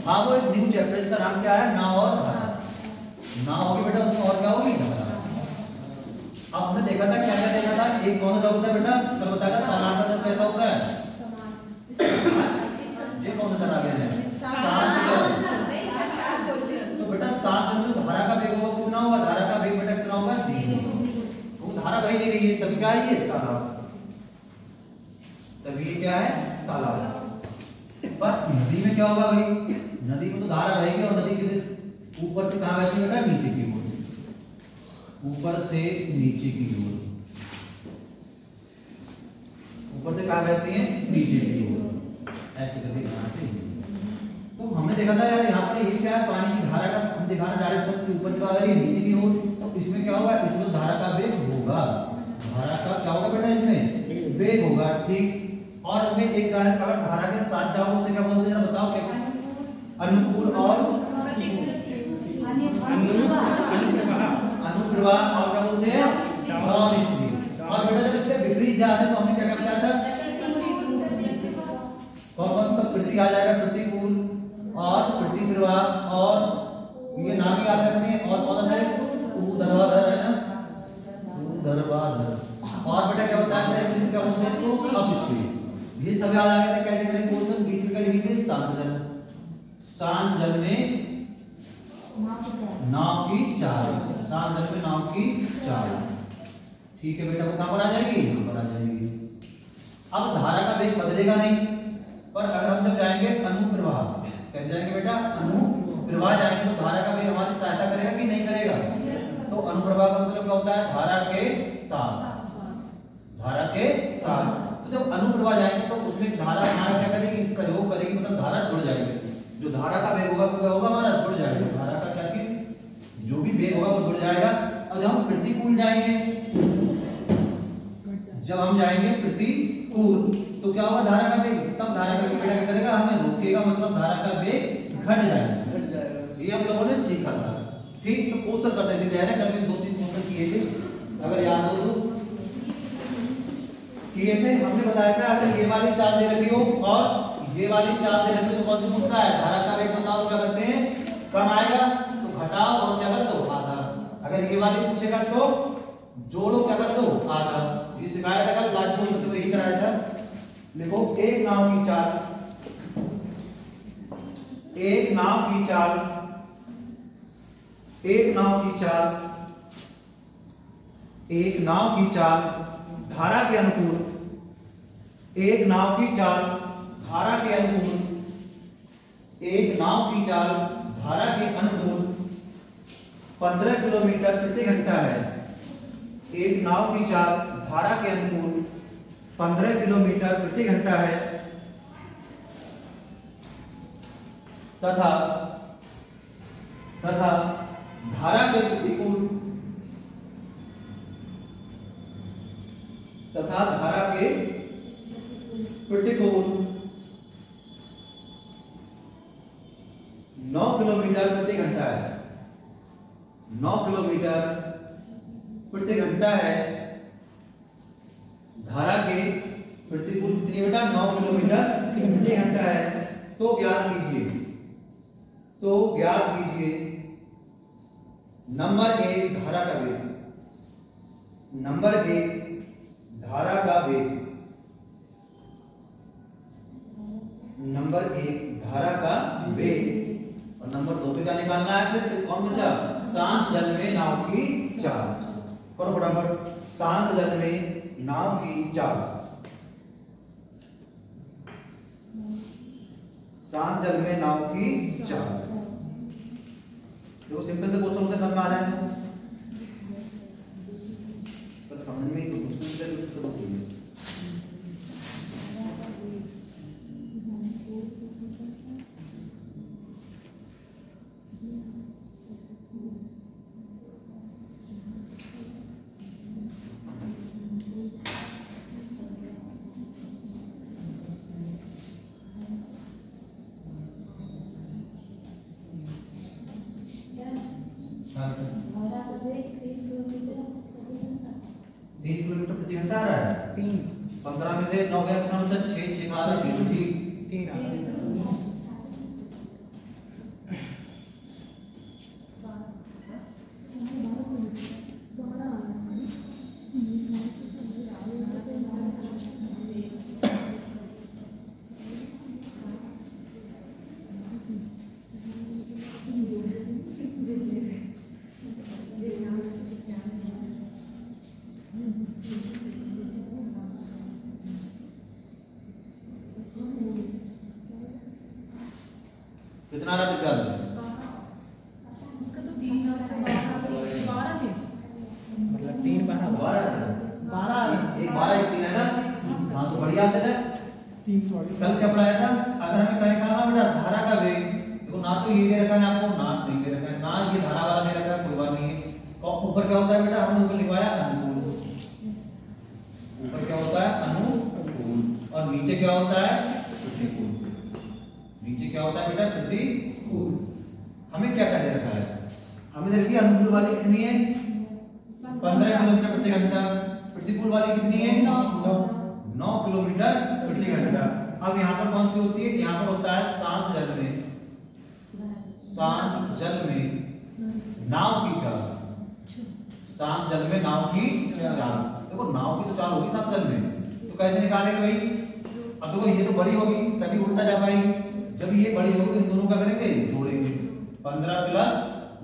हाँ वो एक न्यू चैप्टर, इसका नाम क्या है? नाव और धारा। नाव होगी बेटा, उसमें और क्या होगी? धारा। अब हमने देखा था, क्या क्या देखा था? एक कौन सा होता है बेटा? कल बताया था तालाब का जल कैसा होता है? ये कौन सा तालाब है? तो बेटा शांत जल में धारा का वेग होगा कितना होगा? धारा का वेग बेटा कितना होगा? 0। वो धारा बह नहीं रही है, तभी क्या है? ये तालाब। तभी ये क्या है? तालाब। पर नदी में क्या होगा भाई? नदी में तो धारा बहेगी, और नदी के ऊपर से कहां बहती है बेटा? नीचे की ओर। ऊपर से नीचे की ओर। ऊपर से कहां बहती है? नीचे की ओर। ऐसे करके यहाँ से। तो हमने देखा था यार, यहाँ पर ये क्या है? पानी की धारा का हम दिखाना डायरेक्ट सब ऊपर की ओर, नीचे की ओर। तो इसमें क्या होगा? इसमें धारा का वेग होगा। धारा का क्या होगा बेटा? इसमें वेग होगा, ठीक। और इसमें एक अगर धारा के साथ जाओ उसे क्या बोलते हैं? बताओ क्या? अनुकूल और अनुप्रवाह, और क्या बोलते हैं? अनिष्क्रिय। और बेटा जब इसके विपरीत जा रहे हैं तो हमें क्या क्या था? कौन सा प्रति आ जाएगा? प्रतिकूल और प्रतिप्रवाह, और ये नाम याद रखने। और कौन सा है? ऊर्ध्वाधर है ना, ऊर्ध्वाधर। और बेटा क्या होता है? क्या बोलते हैं इसको? अपस्ट्रीम। ये सब याद आ गया। कैसे करेंगे क्वेश्चन? बीच में क्या लिखेंगे? शांत जल। शांत जल में नाव की चाल। शांत जल में नाव की चाल, ठीक है बेटा। वो कहां पर आ जाएगी? यहां पर आ जाएगी। अब धारा का वेग बदलेगा नहीं, पर अगर हम जब जाएंगे अनुप्रवाह, कैसे जाएंगे बेटा? अनुप्रवाह जाएंगे तो धारा का वेग हमारी सहायता करेगा कि नहीं करेगा? तो अनुप्रवाह का मतलब क्या होता है? धारा के साथ। धारा के साथ। तो जब अनुप्रवाह जाएंगे तो उसमें धारा हमारा क्या करेगी? सहयोग करेगी, मतलब धारा जुड़ जाएगी। जो धारा का वेग होगा वो क्या होगा? हमारा जुड़ जाएगा। धारा का क्या कि जो भी वेग होगा वो जुड़ जाएगा। और जब हम प्रतिकूल जाएंगे, जब हम जाएंगे प्रतिकूल, तो क्या होगा? धारा का वेग, तब धारा का वेग क्या करेगा? हमें रोकेगा, मतलब धारा का वेग घट जाएगा। ये हम लोगों ने सीखा था, ठीक। तो क्वेश्चन करते सीधे है ना, कल में 2-3 क्वेश्चन किए थे, अगर याद हो तो किए थे। हमने बताया था अगर ये वाली चाल दे रखी हो और ये वाली चाल दे रखी हो तो कौन सी पूछता है? धारा का वेग बताओ। क्या करते हैं? कम आएगा तो घटाओ, और क्या कर दो? आधा। अगर ये वाली पूछेगा तो जोड़ो, क्या कर दो? आधा। ये सिखाया था कल क्लास में, तो यही कराया था। देखो, एक नाव की चाल, एक नाव की चाल, एक नाव की चाल, एक नाव की चाल धारा के अनुकूल, एक नाव की चाल धारा के अनुकूल, एक नाव की चाल धारा के अनुकूल 15 किलोमीटर प्रति घंटा है। एक नाव की चाल धारा के अनुकूल 15 किलोमीटर प्रति घंटा है तथा धारा के प्रतिकूल तथा धारा के प्रतिकूल 9 किलोमीटर प्रति घंटा है। 9 किलोमीटर प्रति घंटा है। धारा के प्रतिकूल कितनी बेटा? 9 किलोमीटर प्रति घंटा है। तो ज्ञात कीजिए, तो ज्ञात कीजिए नंबर 1 धारा का वेग, नंबर 1 धारा का वेग, नंबर 1 धारा का वेग, और नंबर 2 पे क्या निकालना है? फिर कौन बचा? शांत जल में नाव की चाल। करो फटाफट, शांत जल में नाव की चाल, शांत जल में नाव की चाल। देखो सिंपल से क्वेश्चन होते समझ में आ जाए तो समझ में ही तो मुश्किल तो प्रति घंटा आ रहा है। 15 में से 9 गया कितना बचा? 6 6 का आधा 3 कितना आ रहा दिव्यांश? उसका तो 3 और 12 थे, मतलब 3 12 एक 12 एक 3 है ना। हाँ तो बढ़िया से ना 3 सॉरी कल क्या पढ़ाया था? अगर हमें क्या निकालना बेटा धारा का वेग, देखो ना तो ये दे रखा है आपको, ना नहीं दे रखा है, ना ये धारा वाला दे रखा है, कोई बात नहीं है। और ऊपर क्या होता है बेटा? हमने ऊपर लिखवाया अनुकूल, ऊपर क्या होता है? अनुकूल, और नीचे क्या होता है? प्रतिकूल। नीचे क्या होता है बेटा? प्रतिकूल। हमें क्या क्या दे रखा है? हमें दे रखी है अनुकूल वाली कितनी है? 15 किलोमीटर प्रति घंटा। प्रतिकूल वाली कितनी है? 9 किलोमीटर प्रति घंटा। अब यहाँ पर कौन सी होती है? यहाँ पर होता है शांत जल में, शांत जल में नाव की चाल, शांत जल में नाव की चाल। देखो नाव की तो चाल होगी शांत जल में, तो कैसे निकालेंगे भाई? अब देखो ये तो बड़ी होगी तभी उल्टा जा पाएगी, जब ये बड़ी होगी इन दोनों का करेंगे जोड़ेंगे, 15 प्लस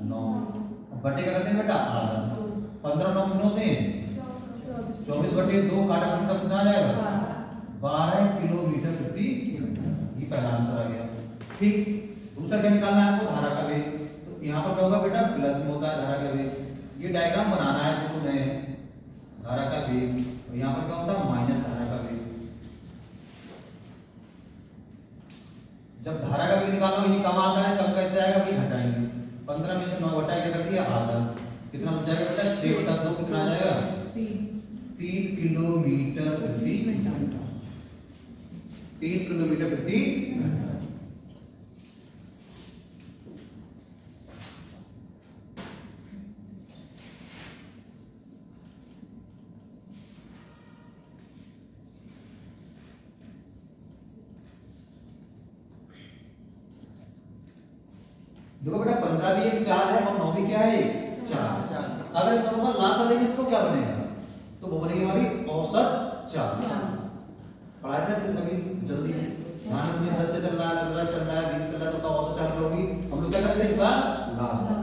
9 बटे का करते हैं बेटा आधा। 15 9 कितनों से? 24 बटे 2 काटा घंटा कितना आ जाएगा? 12 किलोमीटर प्रति घंटा। ये पहला आंसर आ गया। ठीक, दूसरा क्या निकालना है आपको? धारा का वेग। तो यहाँ पर क्या होगा बेटा? प्लस में होता है धारा का वेग। ये डायग्राम बनाना है जो तुम्हें, धारा का वेग, और यहाँ पर क्या होता है? माइनस धारा का वेग। जब धारा का वेग निकालो ये कम आता है, कम कैसे आएगा भाई? घटाएंगे। 15 में से 9 घटाए क्या कर दिया? आधा। कितना बच जाएगा बेटा? 6 बटा 2 कितना आ जाएगा? 3 किलोमीटर प्रति घंटा। 3 किलोमीटर प्रति घंटा। देखो बेटा 15 भी एक चाल है और 9 भी क्या है? चाल। अगर इन दोनों का लासा लेंगे तो क्या बनेगा? तो वो बनेगी हमारी औसत चाल। पढ़ाया था अभी जल्दी ध्यान में 10 से चल रहा है, 15 चल रहा है, 20 चल रहा है, तो औसत चाल क्या होगी? हम लोग क्या करते हैं? इनका लासा।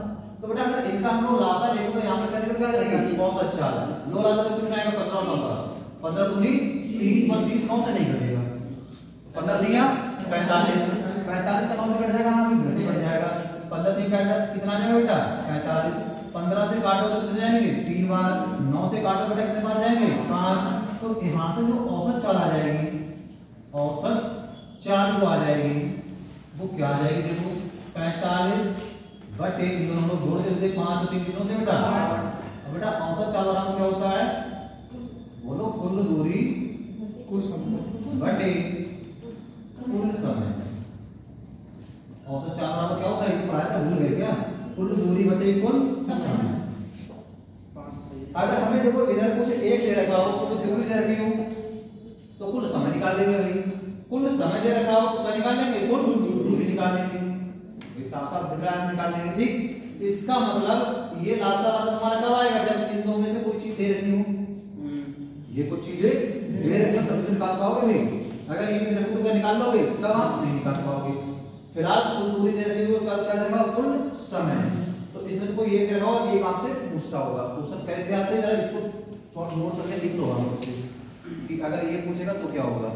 तो बेटा अगर इनका हम लोग लासा लेंगे तो यहाँ पर क्या निकल जाएगा? औसत चाल। लो लासा तो कितना आएगा? 15 9 का 15 दूनी 30 पर 30 9 से नहीं कटेगा। 15 दिया 45, 45 का 9 से कट जाएगा, हाँ भी कट जाएगा। 15 3 काटा कितना आ जाएगा बेटा? 45। 15 से काटो तो कितने जाएंगे? 3 बार। 9 से काटो बेटा कितने बार जाएंगे? 5। तो यहाँ से जो औसत चाल आ जाएगी, औसत चाल को आ जाएगी, वो क्या आ जाएगी? देखो 45 बटे इन दोनों लोग जोड़ देते 5 और 3 कितनों से बेटा? अब बेटा औसत चाल और क्या होता है? बोलो कुल दूरी कुल समय बटे कुल समय। औसत चाल बराबर क्या होता है? ये पढ़ाया था, भूल गए क्या? कुल दूरी बटे कुल समय। अगर हमें देखो इधर कुछ एक दे रखा हो, कुछ दूरी दे रखी हो, तो कुल समय निकाल लेंगे भाई। कुल समय दे रखा हो तो क्या निकाल लेंगे? कुल दूरी निकाल लेंगे। ये साफ साफ दिख रहा है, हम निकाल लेंगे। ठीक, इसका मतलब ये लासा वाला हमारा कब आएगा? जब इन दो में से कोई चीज दे रखी हो, ये कुछ चीजें दे रखी हो तब निकाल पाओगे भाई। अगर ये नहीं रखो तो क्या निकाल लोगे? तब आप नहीं निकाल पाओगे। फिलहाल कुल दूरी दे रखी हो, क्या करेगा? कुल समय। तो इसमें तो कोई एक दे रखा हो, एक आपसे पूछता होगा क्वेश्चन कैसे आते हैं, जरा इसको शॉर्ट नोट करके लिख दो आप कि अगर ये पूछेगा तो क्या होगा।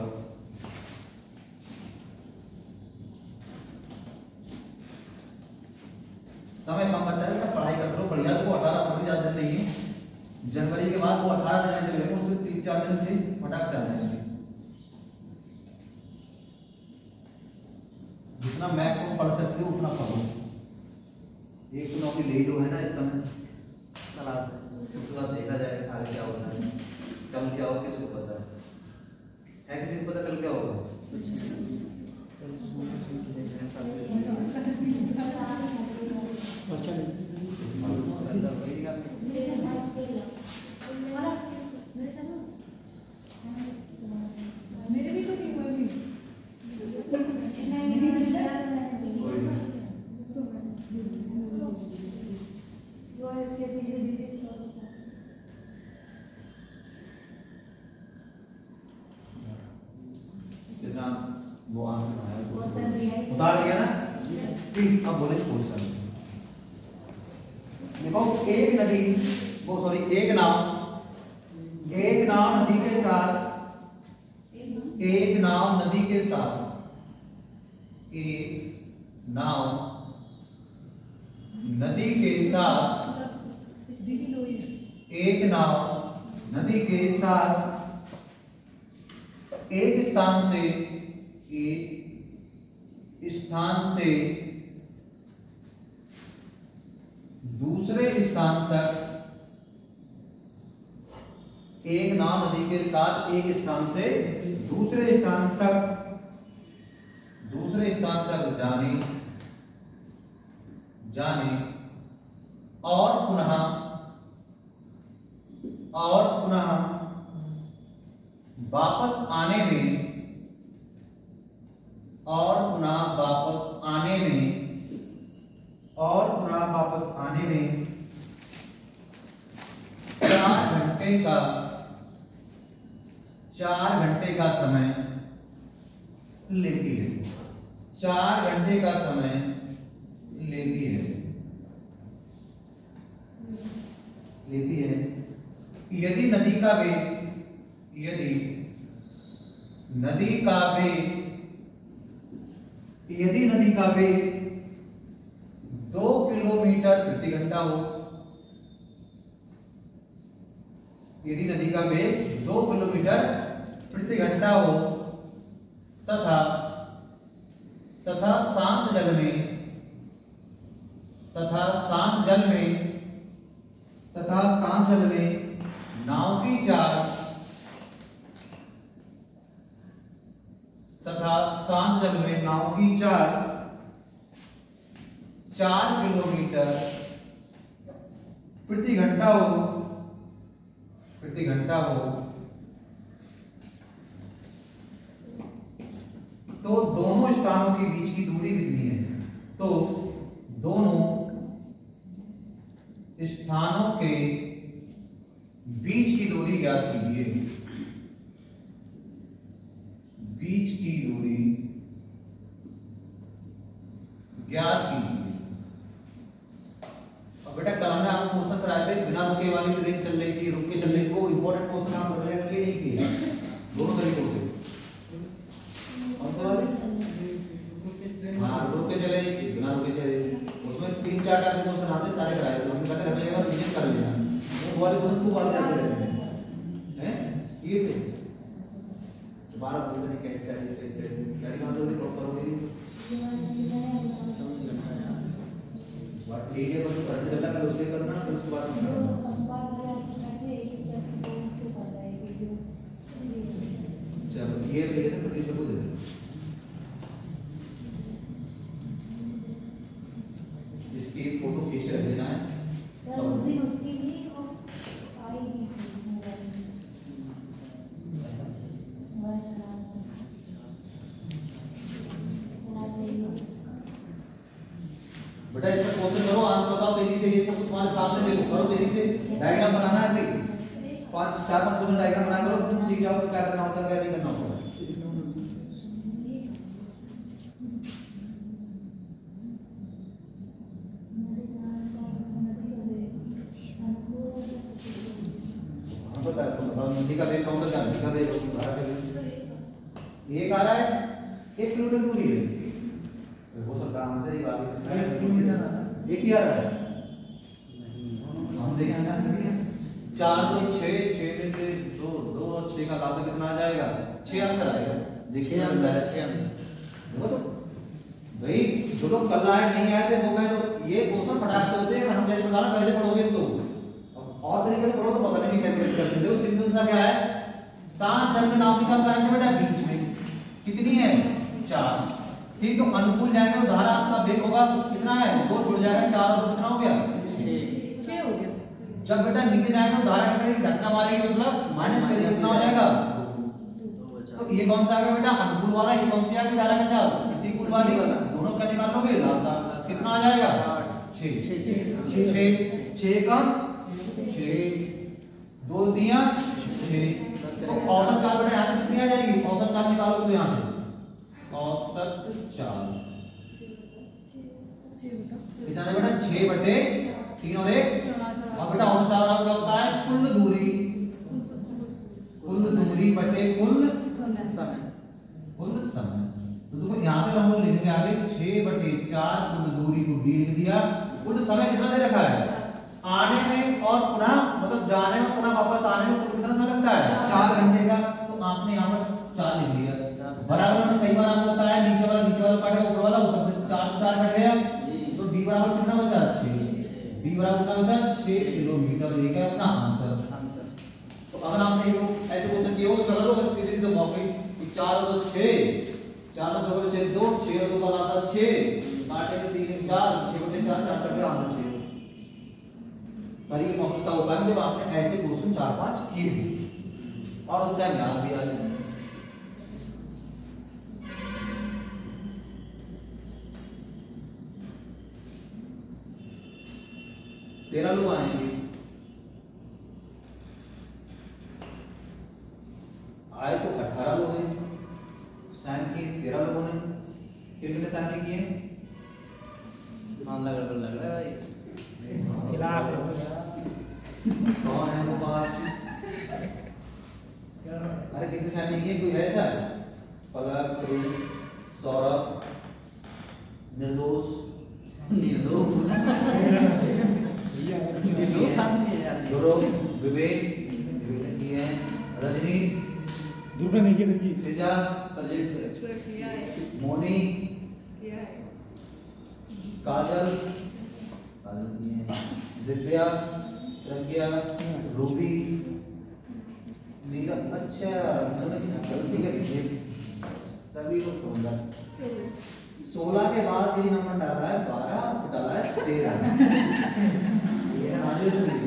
समय कम बचा है, पढ़ाई करते रहो बढ़िया। तो 18 फरवरी ज्यादा दिन नहीं है, जनवरी के बाद वो 18 दिन चलेंगे, उसमें 3-4 दिन से फटाक चल जाएंगे। जितना मैथ्स को पढ़ सकते हो उतना पढ़ो। एक तो नौकरी ले लो है ना इस समय क्लास, उसके बाद देखा जाएगा आगे क्या होता है, कल क्या होगा किसको पता है किसी को पता कल क्या होगा? मेरे भी तो नहीं हुए भी। कितना वो उतार लिया ना? ठीक, अब बोले क्वेश्चन। देखो एक नदी, वो सॉरी एक नाव नदी के साथ, एक नाव नदी के साथ, एक नाव नदी के साथ दीदी लो ये एक नाव नदी के साथ एक स्थान से दूसरे स्थान तक एक नाव नदी के साथ एक स्थान से दूसरे स्थान तक जाने और पुनः वापस आने में 4 घंटे का समय लेती है। 4 घंटे का समय लेती है। यदि नदी का वेग 2 किलोमीटर प्रति घंटा हो, यदि नदी का वेग 2 किलोमीटर प्रति घंटा हो तथा शांत जल में नाव की चाल 4 किलोमीटर प्रति घंटा हो तो दोनों स्थानों के बीच की दूरी कितनी है? तो दोनों स्थानों के बीच की दूरी ज्ञात कीजिए। अब बेटा कल हमने आपको क्वेश्चन कराए थे बिना रुके वाली ट्रेन चल रही थी, रुक के चल रही थी, वो इंपॉर्टेंट क्वेश्चन आप बताया कि नहीं किए दोनों तरीकों से। हाँ, रुक के चले बिना रुके चले, उसमें 3-4 टाइप के क्वेश्चन आते सारे कराए थे। हमने कहा था रिवीजन कर लेना, वो वाले क्वेश्चन खूब आते रहते हैं। ये थे 12 बजे कैसे प्रॉपर हो गई ठीक है, बस पढ़ने चला मैं उसे करना फिर उसके बाद करना। चलो ये ले लेते प्रतीक को दे दो। इसकी एक फोटो खींच के रख देना है सर। उसके लिए वो आएगी बेटा इसका क्वेश्चन करो, आंसर बताओ तेजी से। ये सब तुम्हारे सामने देखो, करो तेजी से। डायग्राम बनाना है भाई, 4-5 क्वेश्चन डायग्राम बना करो, तुम सीख जाओ कि क्या करना होता है क्या नहीं करना होता है। हम बताओ नदी का वेग काउंटर क्या है? नदी का वेग एक आ रहा है 1 किलोमीटर दूरी है, हो सकता है आंसर ही बात है। एक ही आ रहा है, हम देखें ना 4 तो 6 में से 2 और 6 का लासा कितना आ जाएगा? 6 आंसर आएगा। देखिए आंसर है 6 आंसर। देखो तो भाई जो लोग कल आए नहीं आए थे वो कहे तो ये क्वेश्चन फटाक से होते हैं। हम जैसे बताना पहले पढ़ोगे तो और तरीके से पढ़ो तो पता नहीं कैलकुलेट करते। देखो सिंपल सा क्या है, 7 जन में नाव की चाल करेंगे बेटा, बीच में कितनी है? 4। ठीक, तो अनुकूल जाएगा तो धारा का वेग होगा कितना है? 2 जुड़ जाएगा, 4 और 2 कितना हो गया? 6 हो गया। जब बेटा नीचे जाएगा तो धारा कितना धक्का मारेगी, मतलब माइनस करेगी, कितना हो जाएगा? तो ये कौन सा आ गया बेटा? अनुकूल वाला। ये कौन सी आ गई धारा का चाल? प्रतिकूल वाली। दोनों का निकालोगे लासा कितना आ जाएगा? 6 का 6 2 दिया 6। तो औसत चाल बेटा यहाँ पे कितनी आ जाएगी? औसत चाल निकालो तो यहाँ से औसत चाल कितना है बेटा? 6/3 और 1। अब बेटा औसत चाल का होता है कुल दूरी बटे कुल समय। तो देखो यहाँ पे हम लोग लिखेंगे नाविक 6/4 कुल दूरी को d लिख दिया। कुल समय कितना दे रखा है? आने में और पुनः मतलब जाने में पुनः वापस आने में कुल कितना समय लगता है? 4 घंटे का। तो आपने यहाँ पर 4 लिख दिया। बराबर में कई बार आपको बताया नीचे वाला काटेगा, ऊपर वाला ऊपर से 4 कट गया तो d बराबर कितना बचा? 6। d बराबर कितना बचा? 6 किलोमीटर। ये क्या अपना आंसर। तो अगर आपने ऐसे क्वेश्चन किए हो तो कर लो सीधे तो मौके 4 और 6 4 और 2 6 2 6 और 2 का आता 6 काटे के 3 4 6/4 4 करके आंसर 6। पर ये मौके का होगा जब आपने ऐसे क्वेश्चन 4-5 किए और उस टाइम याद भी आ जाए। तेरह लोग आएंगे, आए तो 18 लोग हैं, साइन किए 13 लोगों ने। कितने साइन नहीं किए? मामला गड़बड़ लग रहा है भाई। खिलाफ कौन है वो 5? अरे कितने साइन नहीं किए? कोई है ऐसा? पलक, प्रिंस, सौरभ, निर्दोष ध्रुव, विवेक किए हैं, रजनीश, दूसरा नहीं किया सबकी। फिजा, किया है मोनी, किया है काजल किए हैं, दिव्या, प्रज्ञा, रूबी, नीरव। अच्छा मैंने गलती कर दी तभी लोग समझा। 16 के बाद ये नंबर डाला है 12 डाला है 13। ये है राजेश जी।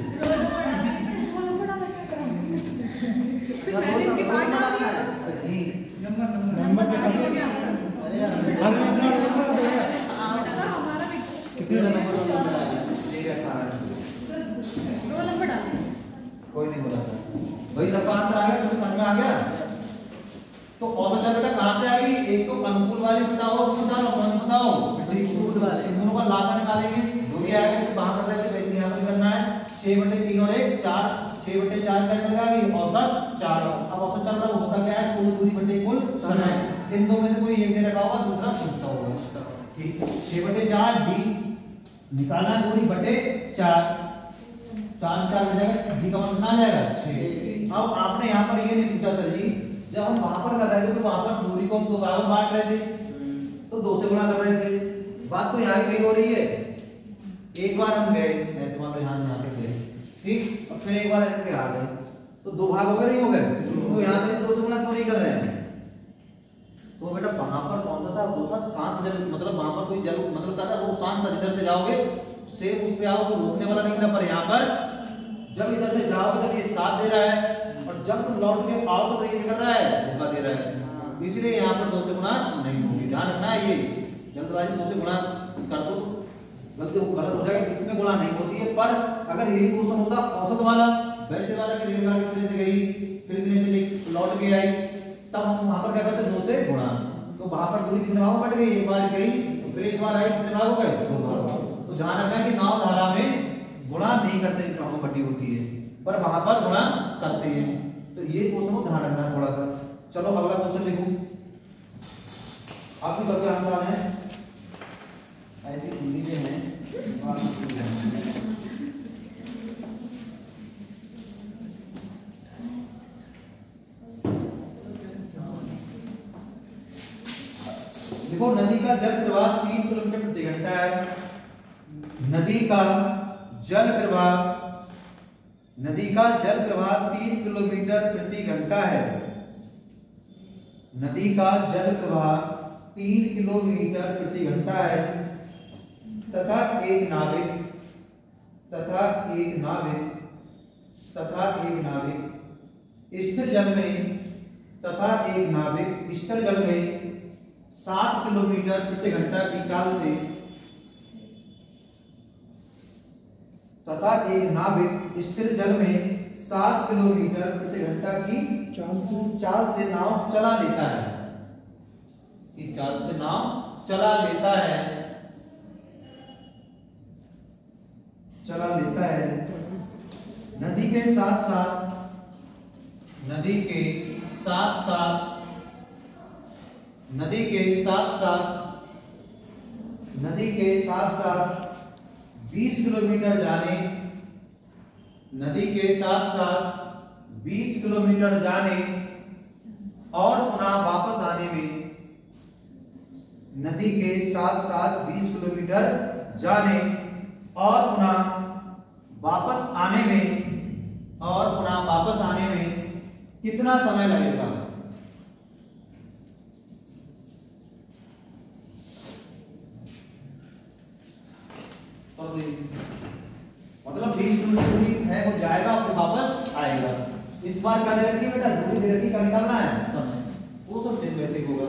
नंबर के साथ अरे यार कितने नंबर कोई नहीं बोला था भाई। सबका आंसर आ गया? समझ में आ गया? तो औसत चल बेटा कहां से आएगी? एक तो अनुकूल वाली बताओ, उसको चलो कौन बताओ? अनुकूल वाले। इन दोनों का लासा निकालेंगे जो भी आएगा तो कहां कर रहे थे वैसे यहां पर करना है। 6/3 और 1 4 6/4 का निकल गया औसत 4। अब औसत चल रहा होता क्या है? कुल दूरी बटे कुल समय। इन दो में से कोई एक दे रखा होगा, दूसरा पूछता होगा। ठीक 6/4 d निकालना है दूरी बटे 4 4 मिल जाएगा। d का मान कितना आ जाएगा? 6। अब आपने यहाँ पर ये नहीं पूछा सर जी, जब हम वहां पर कर रहे थे तो वहां पर दूरी को हम 2 भागों में बांट रहे थे तो 2 से गुणा कर रहे थे। बात तो यहाँ कहीं हो रही है। एक बार हम गए ऐसे मान लो यहाँ से यहाँ पे गए, ठीक, और फिर एक बार ऐसे पे आ गए तो 2 भाग हो गए नहीं हो गए? तो यहाँ से 2 से गुणा क्यों नहीं कर रहे हैं? तो बेटा वहां पर कौन सा था? वो था शांत जल, मतलब वहां पर कोई जल मतलब क्या था? वो शांत था, जिधर से जाओगे सेम उस पे आओगे, रोकने वाला नहीं था। पर यहाँ पर जब इधर से जाओगे तो ये साथ दे रहा है और जब तुम लौट के आओगे तो ये कर रहा है धोखा दे रहा है। इसलिए यहाँ पर 2 से गुणा नहीं होगी। ध्यान रखना है, ये जल्दबाजी 2 से गुणा कर दो गलती गलत हो जाएगा। इसमें गुणा नहीं होती है। पर अगर यही क्वेश्चन होता औसत वाला, वैसे वाला कि रेलगाड़ी कितने से गई फिर कितने से लौट के आई, तब हम वहां पर क्या करते? 2 से गुणा। तो वहां पर दूरी कितने भागों में कट गई? एक बार गई तो फिर एक बार आई, कितने भाग हो गए? 2 भाग। तो ध्यान रखना कि नाव धारा में गुणा नहीं करते जितना भागों में बटी होती है, पर वहां पर गुणा करते हैं। तो ये क्वेश्चन को ध्यान रखना है थोड़ा सा। चलो अगला क्वेश्चन लिखो। आपके सबके आंसर आ जाए ऐसी हिंदी से हैं। देखो नदी का जल प्रवाह 3 किलोमीटर प्रति घंटा है। नदी का जल प्रवाह 3 किलोमीटर प्रति घंटा है। नदी का जल प्रवाह 3 किलोमीटर प्रति घंटा है तथा एक नाविक स्थिर जल में 7 किलोमीटर प्रति घंटा की चाल से तथा एक नाविक स्थिर जल में 7 किलोमीटर प्रति घंटा की चाल से नाव चला लेता है। नदी के साथ साथ नदी के साथ साथ 20 किलोमीटर जाने, नदी के साथ साथ 20 किलोमीटर जाने और पुनः वापस आने में, नदी के साथ साथ 20 किलोमीटर जाने और पुनः वापस आने में, और पुनः वापस आने में कितना समय लगेगा? मतलब 20 किलोमीटर दूरी है, वो जाएगा फिर वापस आएगा। इस बार क्या दे रखी है बेटा? दूरी दे रखी, क्या निकालना है? समय। वो सब सेम वैसे ही होगा।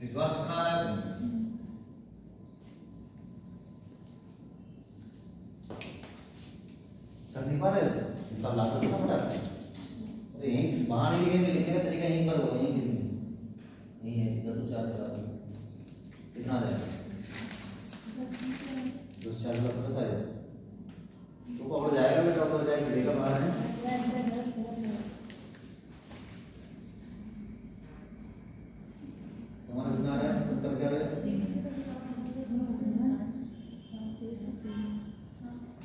इस बार कितना आ रहा है? सर नहीं पा रहे सब ला सकते पड़ा। अरे यहीं बाहर नहीं लिखेंगे, लिखने का तरीका यहीं पर होगा, यहीं लिखेंगे। यहीं है 10/4 कितना आ जाएगा? 10/4 10 आएगा। तो और जाएगा बेटा, और जाएगा मिलेगा बाहर है। तुम्हारा कितना आ रहा है? तुम कर क्या रहे?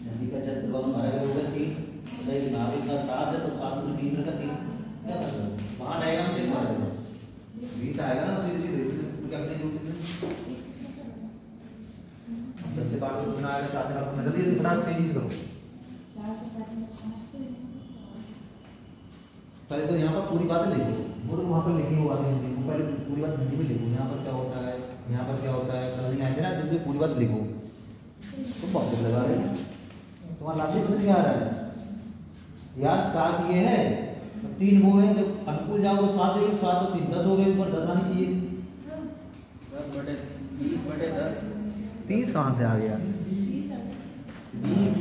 नदी का जल प्रवाह हमारा होगा 3, सही नाविक का 7 है तो 7 में 3 का 3 क्या मतलब? वहां डायग्राम किस बारे में 20 आएगा ना सीधे सीधे, क्योंकि अपने जो कितने 10 से काट कितना आएगा? 4 से काट जल्दी जल्दी बना, तेजी से करो। पहले तो यहाँ पर पूरी बातें लिखो, वो तो वहाँ पर लिखी हुआ है हिंदी में, पहले पूरी बात हिंदी में लिखो। यहाँ पर क्या होता है, यहाँ पर क्या होता है, कलरिंग आए थे ना, इसलिए पूरी बात लिखो। तुम बहुत देर लगा रहे हो, तुम्हारा लाभ पता क्या आ रहा है यार? 7 ये है तो 3 वो है, जब अनुकूल जाओ तो 7 है, 7 तो 3 10 हो गए, ऊपर 10 आनी चाहिए। 10/20/10 30 कहाँ से आ गया? 20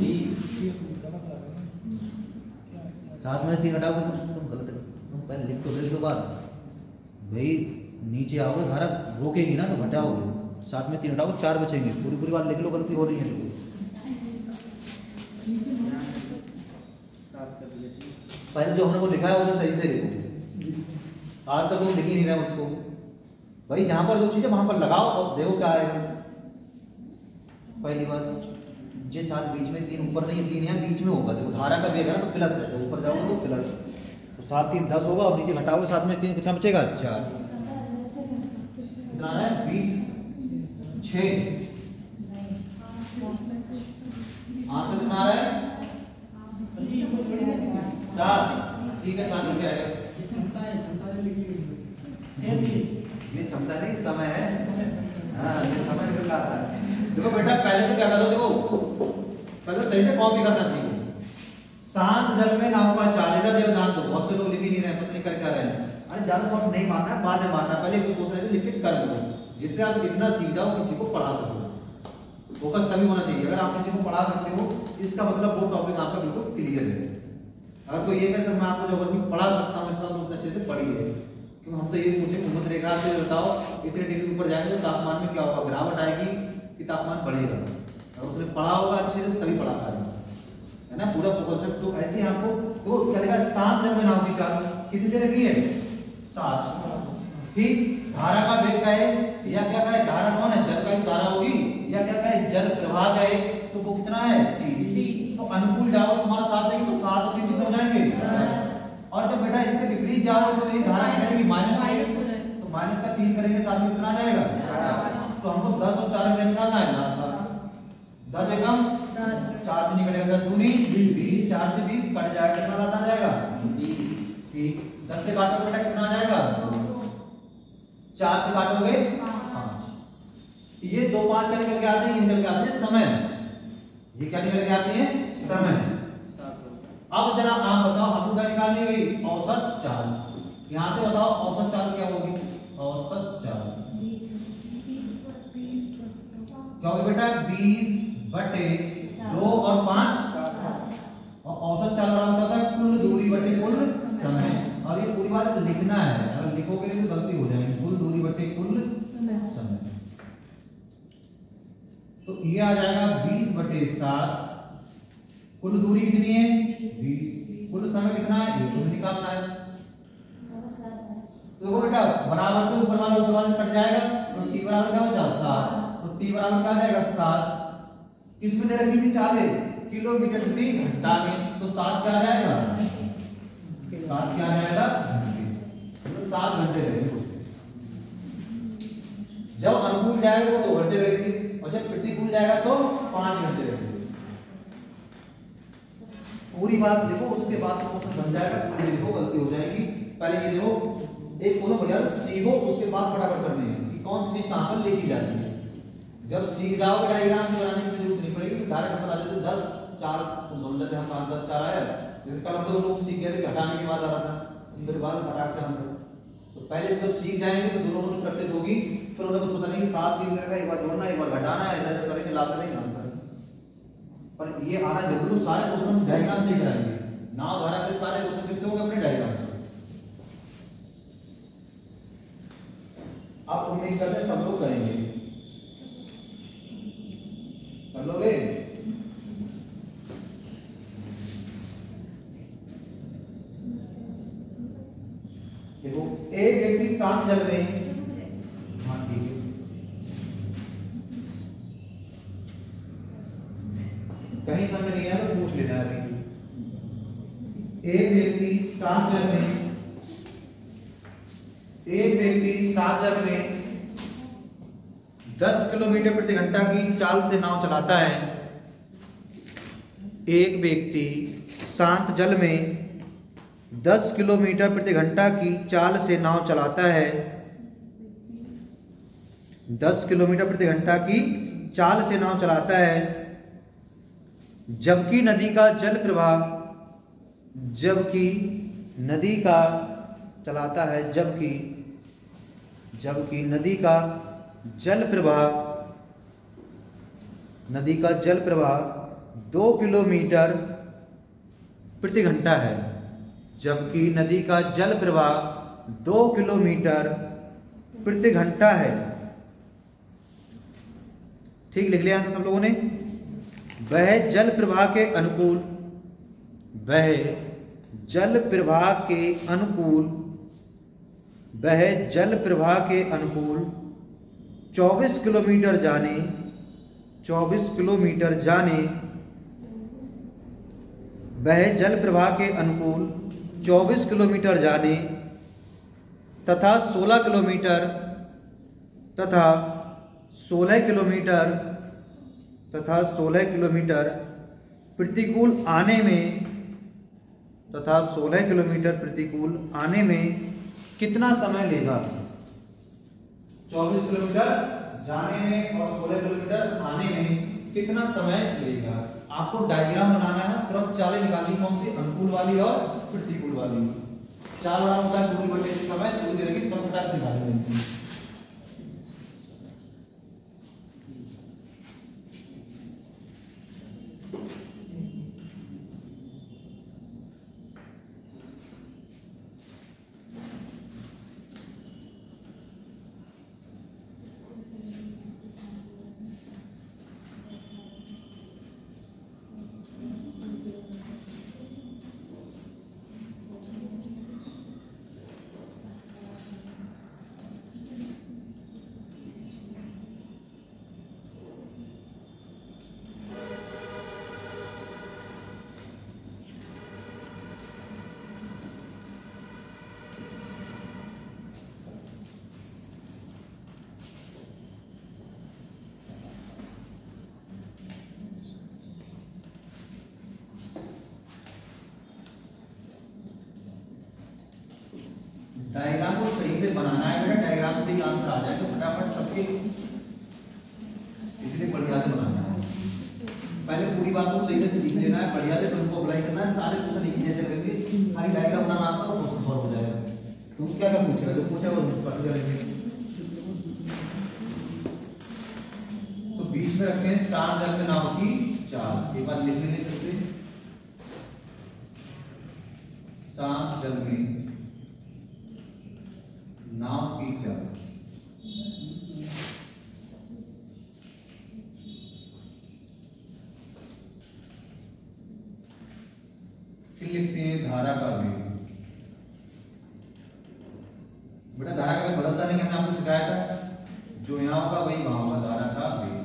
7 में 3 हटाओगे तुम गलत, तुम पहले लिख तो फिर बात भाई नीचे आओगे, धारा रोकेगी ना तो हटाओगे। 7 में 3 हटाओगे 4 बचेंगे, पूरी बात लिख लो, गलती हो रही है। 7 कर लिए। पहले जो हमने वो लिखा है उसे सही से लिखो, आज तक वो लिख ही नहीं रहा उसको। भाई जहाँ पर जो चीज़ है वहाँ पर लगाओ और देखो क्या आएगा। पहली बात जे 7 बीच में 3 ऊपर नहीं, 3 यहाँ बीच में होगा। देखो धारा का वेग है ना तो प्लस है, तो ऊपर जाओगे तो प्लस, तो 7 3 10 होगा, और नीचे घटाओगे 7 में 3 कितना बचेगा? 4। कितना है? 20 6 आंसर कितना आ रहा है? 7। ठीक है, 7 लिख आएगा। ये क्षमता नहीं, समय है। हाँ, ये समय निकल रहा था। देखो बेटा पहले तो क्या करो, देखो पहले सही से कॉपी करना सीखो। शांत जल में नाव का चाल, इधर देखो ध्यान दो, बहुत से लोग लिख ही नहीं रहे, पता नहीं कर क्या रहे हैं। अरे ज्यादा शॉर्ट नहीं मारना है, बाद में मारना है, पहले सोच रहे थे लिख के कर लो, जिससे आप लिखना सीख जाओ, किसी को पढ़ा सको। फोकस तभी होना चाहिए, अगर आप किसी को पढ़ा सकते हो इसका मतलब वो टॉपिक आपका बिल्कुल क्लियर है। अगर कोई ये कहे सर मैं आपको ज्योग्राफी पढ़ा सकता हूँ, इसका मतलब अच्छे से पढ़िए। क्यों हम तो ये पूछे भूमध्य रेखा से बताओ इतने डिग्री ऊपर जाएंगे तो तापमान में क्या होगा, गिरावट आएगी कि तापमान बढ़ेगा। अगर उसने पढ़ा होगा अच्छे से तभी पढ़ा पाएगा, है ना, पूरा कॉन्सेप्ट। तो ऐसे आपको तो चलेगा। शांत जल में नाव की चाल कितनी देर की है? 7। ठीक, धारा का वेग का है या क्या का है? धारा कौन है? जल का ही धारा होगी, या क्या का है? जल प्रवाह का है, तो वो कितना है? 3। तो अनुकूल जाओ तुम्हारा 7 देगी तो 7 और 3 कितने हो जाएंगे? और जब बेटा इसके विपरीत जाओ तो ये धारा कितनी जाएगी? माइनस, तो माइनस का 3 करेंगे 7 में कितना आ जाएगा? तो हमको 10 और 4 में निकालना है ना। 10 एकम 4 से नहीं कटेगा, 10 दूनी 20, 4 से 20 कट जाएगा, कितना लाता आ जाएगा 20। ठीक, 10 से काटो बेटा कितना आ जाएगा 4 से काटोगे 5। ये 2 5 क्या निकल के आते हैं, निकल के आते हैं समय। ये क्या निकल के आते हैं समय। अब जरा आप बताओ हमको क्या निकालनी है, औसत चाल। यहां से बताओ औसत चाल क्या होगी, औसत चाल क्या होगी बेटा 20/2 और 5 और औसत चाल बराबर होता है कुल दूरी बटे कुल समय। और ये पूरी बात लिखना है, अगर लिखोगे नहीं तो गलती हो जाएगी। कुल दूरी बटे कुल समय, तो ये आ जाएगा 20/7। कुल दूरी कितनी है 20, कुल समय कितना है ये तो निकालना है। तो देखो बेटा बराबर तो ऊपर वाला से कट जाएगा, तो t बराबर क्या हो जाएगा 7, तो t बराबर क्या आ जाएगा 7। किसमें दे रखी थी चाल किलोमीटर प्रति घंटा में, तो 7 क्या आ जाएगा 7 क्या आ जाएगा घंटे, तो 7 घंटे लगेंगे। जब अनुकूल जाएगा तो 2 घंटे लगेंगे और जब प्रतिकूल जाएगा तो 5 घंटे लगेंगे। पूरी बात देखो, उसके बाद क्वेश्चन बन जाएगा। पूरी देखो गलती हो जाएगी। पहले ये देखो एक कोनो बढ़िया सीखो, उसके बाद फटाफट करने हैं कि कौन सी चीज कहां पर लेके जाती है। जब सीख जाओगे डायग्राम बनाने की जरूरत नहीं पड़ेगी, डायरेक्ट बता देते 10 4 समझ लेते हैं 5 10 4 आया। जैसे कल हम लोग सीख गए थे घटाने के बाद आ रहा था, फिर बाद फटाक से आंसर। तो पहले जब सीख जाएंगे तो दोनों की प्रैक्टिस होगी, फिर उन्हें तो पता नहीं कि 7 दिन लगेगा, एक बार जोड़ना एक बार घटाना है, इधर करके लाते नहीं आंसर। पर ये आना जरूर, सारे क्वेश्चन डायग्राम से ही कराएंगे। नाव धारा के सारे क्वेश्चन किससे होंगे, अपने डायग्राम से। आप उम्मीद करते हैं सब लोग करेंगे, कर लोगे। देखो एक व्यक्ति शांत जल में, हाँ ठीक है, कहीं समझ नहीं आया तो पूछ लेना अभी। एक व्यक्ति शांत जल में 10 किलोमीटर प्रति घंटा की चाल से नाव चलाता है। एक व्यक्ति शांत जल में 10 किलोमीटर प्रति घंटा की चाल से नाव चलाता है। 10 किलोमीटर प्रति घंटा की चाल से नाव चलाता है, जबकि नदी का जल प्रवाह जबकि नदी का जल प्रवाह 2 किलोमीटर प्रति घंटा है। जबकि नदी का जल प्रवाह 2 किलोमीटर प्रति घंटा है। ठीक लिख लिया सब लोगों ने। वह जल प्रवाह के अनुकूल 24 किलोमीटर जाने वह जल प्रवाह के अनुकूल 24 किलोमीटर जाने तथा 16 किलोमीटर प्रतिकूल आने में कितना समय लेगा। 24 किलोमीटर जाने में और 16 किलोमीटर आने में कितना समय लेगा। आपको डायग्राम बनाना है, तुरंत चालें निकालनी, कौन सी अनुकूल वाली और प्रतिकूल वाली। चाल वाला होता है दूरी बटे समय, दूरी दे रही सब घटा से निकालेंगे। डायग्राम को सही से बनाना है बेटा, डायग्राम से ही आंसर आ जाए तो फटाफट सबके, इसलिए बढ़िया से बनाना है। पहले पूरी बात को सही से सीख लेना है, बढ़िया से तुमको अप्लाई करना है, सारे क्वेश्चन एक जैसे लगेंगे, खाली डायग्राम बनाना आता है क्वेश्चन सॉल्व हो जाएगा। तुम क्या क्या पूछेगा, जो पूछा वो पढ़ करेंगे। तो बीच में रखते हैं शांत जल में नाव की चाल, एक बार लिख लेने सकते, शांत जल में नाव की चाल। फिर लिखते हैं धारा का वेग। बेटा धारा का वेग बदलता नहीं, हमने आपको सिखाया था, जो यहाँ होगा वही वहां होगा, धारा का वेग।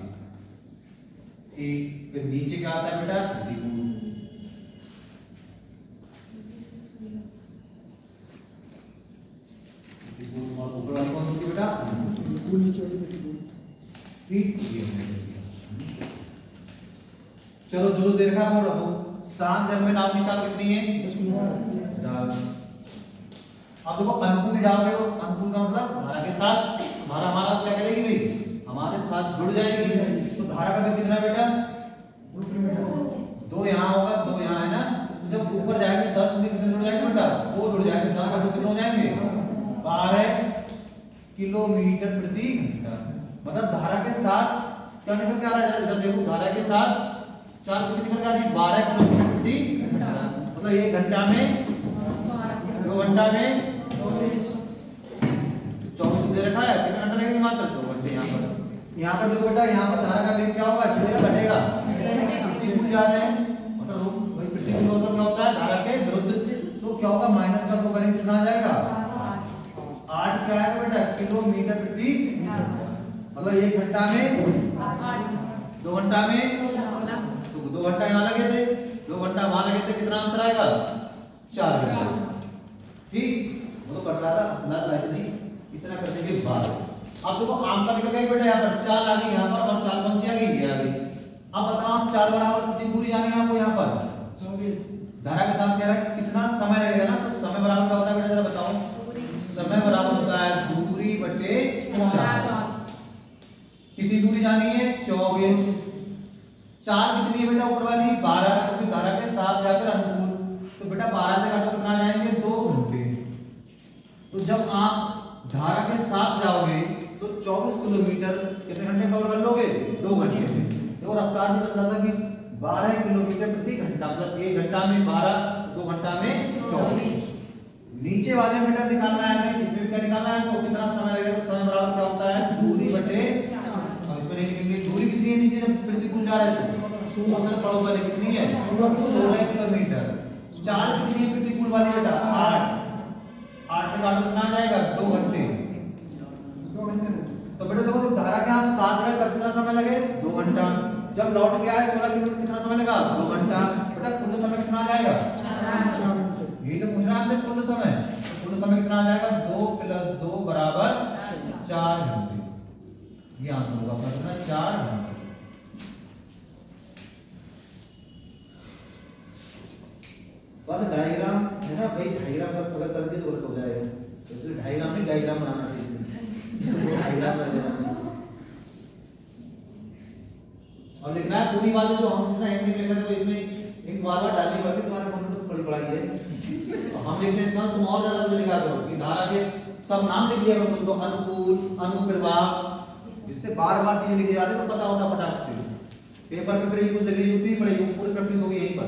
ठीक, फिर नीचे क्या आता है बेटा, प्रतिकूल। और ऊपर वाली कौन होती है बेटा, बिल्कुल नीचे वाली बेटी बोल। ठीक, ये हमने कर दिया। चलो जो देखा वो रखो। शांत जल में नाव की चाल कितनी है, 10 मिनट। अब देखो अनुकूल जाओगे तो अनुकूल का मतलब धारा के साथ, धारा हमारा क्या करेगी भाई, हमारे साथ जुड़ जाएगी। तो धारा का वेग कितना है बेटा, 2 यहाँ होगा, 2 यहाँ है ना। तो जब ऊपर जाएंगे 10 से कितने जुड़ जाएंगे बेटा, 2 जुड़ जाएंगे, 10 का कितने हो जाएंगे, 12 किलोमीटर प्रति घंटा। मतलब धारा के साथ क्या निकल के आ रहा है, जब देखो धारा के साथ चाल कितनी निकल के आ रही है, 12 किलोमीटर प्रति घंटा। मतलब 1 घंटा में, 2 घंटा में 24 दे रखा है, कितना घंटा लगेगा मात्र 2 घंटे। यहाँ पर देखो बेटा, यहाँ पर धारा का वेग क्या होगा, चलेगा घटेगा, प्रतिकूल जा रहे हैं, मतलब भाई प्रतिकूल मतलब क्या होता है, धारा के विरुद्ध। तो क्या होगा, माइनस का 2 करेंगे कितना आ जाएगा, 8 क्या आएगा बेटा, किलोमीटर प्रति, मतलब 1 घंटा में, 2 घंटा में, तो 2 घंटा यहाँ लगे थे, 2 घंटा वहां लगे थे, कितना आंसर आएगा, 4 घंटे। ठीक, वो तो कट रहा था अपना नहीं, इतना करने के बाद आप देखो आम का निकल गया बेटा, यहाँ पर चाल आ गई, यहाँ पर और चाल कौन सी आ गई, ये आ गई। अब बताओ आप चाल बराबर कितनी दूरी जानी है आपको, यहाँ पर धारा के साथ कह रहा है कितना समय लगेगा ना, तो समय बराबर क्या होता है बेटा, जरा बताओ। समय बराबर होता है दूरी बटे 4। कितनी दूरी जानी है, 24। चाल कितनी है बेटा, ऊपर वाली 12, क्योंकि धारा के साथ या फिर अनुकूल, तो बेटा 12 से काटो कितना जाएंगे, 2 घंटे। तो जब आप धारा के साथ जाओगे तो 24 किलोमीटर कितने घंटे कवर कर लोगे, 2 घंटे में। तो रफ्तार से पता था कि 12 किलोमीटर प्रति घंटा, मतलब 1 घंटा में 12, 2 घंटा में 24। नीचे वाले बेटा निकालना है हमें, इसमें क्या निकालना है हमको, कितना समय लगेगा, तो समय बराबर क्या होता है, दूरी बटे, अब इसमें नहीं लिखेंगे दूरी कितनी है, नीचे जब प्रतिकूल जा रहा है तो क्वेश्चन पढ़ो पहले, कितनी है, 16 किलोमीटर। चाल कितनी है प्रतिकूल वाली बेटा, 8 से काटो कितना आ जाएगा, 2 घंटे। तो बेटा देखो जब धारा के हम साथ रहे तब कितना समय लगे, 2 घंटा। जब लौट के आए 16 किलोमीटर कितना समय लगा, 2 घंटा। बेटा कुल समय कितना आ जाएगा, 4 घंटे। ये तो पूछ रहा है हमसे कुल समय, तो कुल समय कितना आ जाएगा, 2 + 2 बराबर 4 घंटे। ये आंसर होगा अपना कितना, 4 घंटे। बस डायग्राम है ना भाई, डायग्राम अगर कर दिए तो गलत हो जाएगा, तो डायग्राम नहीं डायग्राम बनाना चाहिए, डायग्राम कर देना। और लिखना है पूरी बात, जो हम जितना हिंदी में लिख रहे थे इसमें एक बार डालनी पड़ती, तुम्हारे मन में तो बड़ी पढ़ाई है। हम लिखते हैं इसमें तुम और ज्यादा कुछ लिखा करो कि धारा के सब नाम लिख लिया करो तुम, तो अनुकूल, अनुप्रवाह, जिससे बार-बार चीजें लिखी जाती है तो पता होता फटाक से। पेपर में फिर ये कुछ लिखी होती पड़ेगी, पूरी प्रैक्टिस होगी यहीं पर।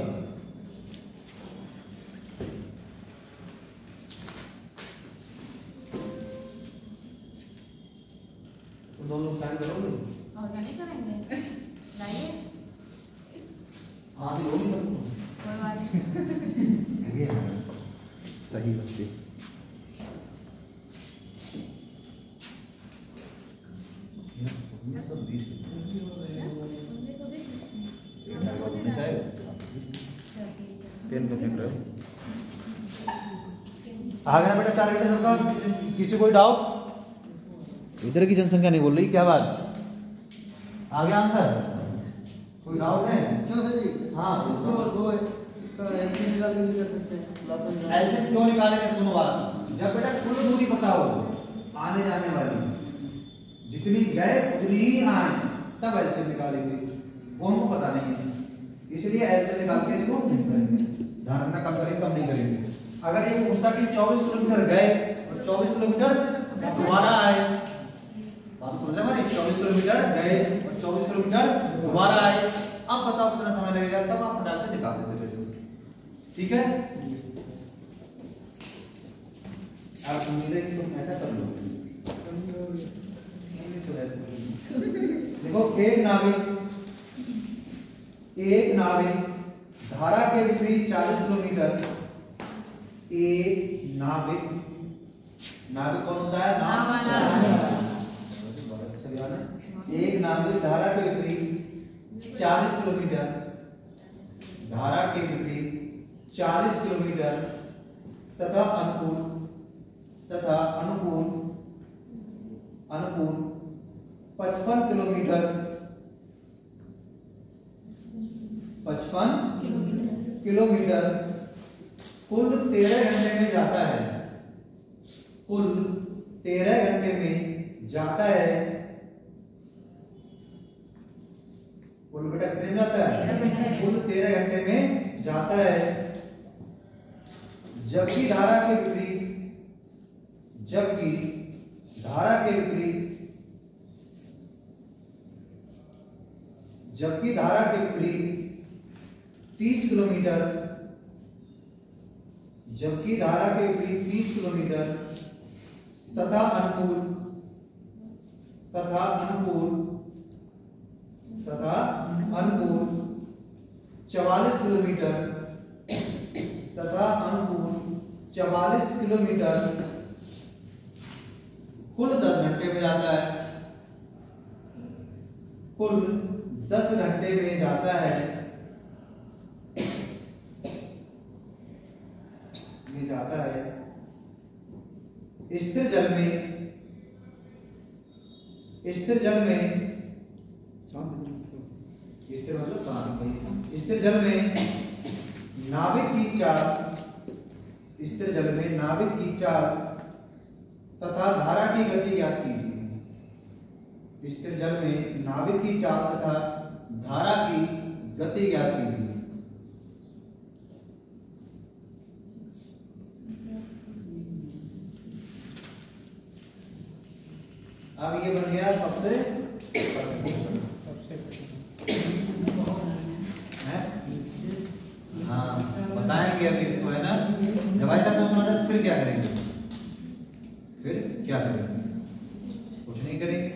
तुम लोग साइन करोगे, और क्या नहीं करेंगे, लाइए हाँ भी होगी कोई बात नहीं। ये है सही बच्चे। सब 20 पेन को फेंक रहे हो, आ गया बेटा 4 घंटे सबका। किसी कोई डाउट, इधर की जनसंख्या नहीं बोल रही, क्या बात, आ गया आंसर, कोई डाउट है, क्यों सर जी, हाँ इसको वो इसका एलसीएम निकाल के नहीं कर सकते, एलसीएम क्यों निकालेंगे, सुनो बात, जब बेटा कुल दूरी बताओ आने जाने वाली, जितनी गए उतनी ही आए, तब एलसीएम निकालेंगे। वो हमको पता नहीं है, इसलिए एलसीएम निकाल के इसको नहीं करेंगे। ध्यान रखना, कम करेंगे कम नहीं करेंगे। अगर ये पूछता कि 24 किलोमीटर गए और 24 किलोमीटर दोबारा आए, बात सुन ले हमारी, 24 किलोमीटर गए और 24 किलोमीटर दोबारा आए, अब बताओ कितना समय लगेगा, तब आप फटाक से निकाल देते वैसे। ठीक है, आप उम्मीद है कि तुम ऐसा कर लो। देखो, एक नाविक धारा के विपरीत 40 किलोमीटर, एक नाविक कौन होता है? नाव वाला। बहुत अच्छा ध्यान है। एक नाविक धारा के विपरीत 40 किलोमीटर, धारा के विपरीत 40 किलोमीटर तथा अनुकूल 55 किलोमीटर कुल 13 घंटे में जाता है, कुल 13 घंटे में जाता है। कुल बेटा कितने में जाता है? कुल 13 घंटे में जाता है। जबकि धारा के विपरीत 30 किलोमीटर, तथा अनुकूल 44 किलोमीटर, कुल 10 घंटे में जाता है, कुल 10 घंटे में जाता है। ये जाता है स्थिर जल में स्थिर मतलब शांत भाई। स्थिर जल में नाविक की चाल तथा धारा की गति ज्ञात कीजिए। स्थिर जल में नाविक की चाल तथा धारा की गति ज्ञात कीजिए। अब ये बन गया सबसे हाँ, बताएंगे अभी इसको, है ना। जब आज तक क्वेश्चन आ जाए फिर क्या करेंगे? कुछ नहीं करेंगे,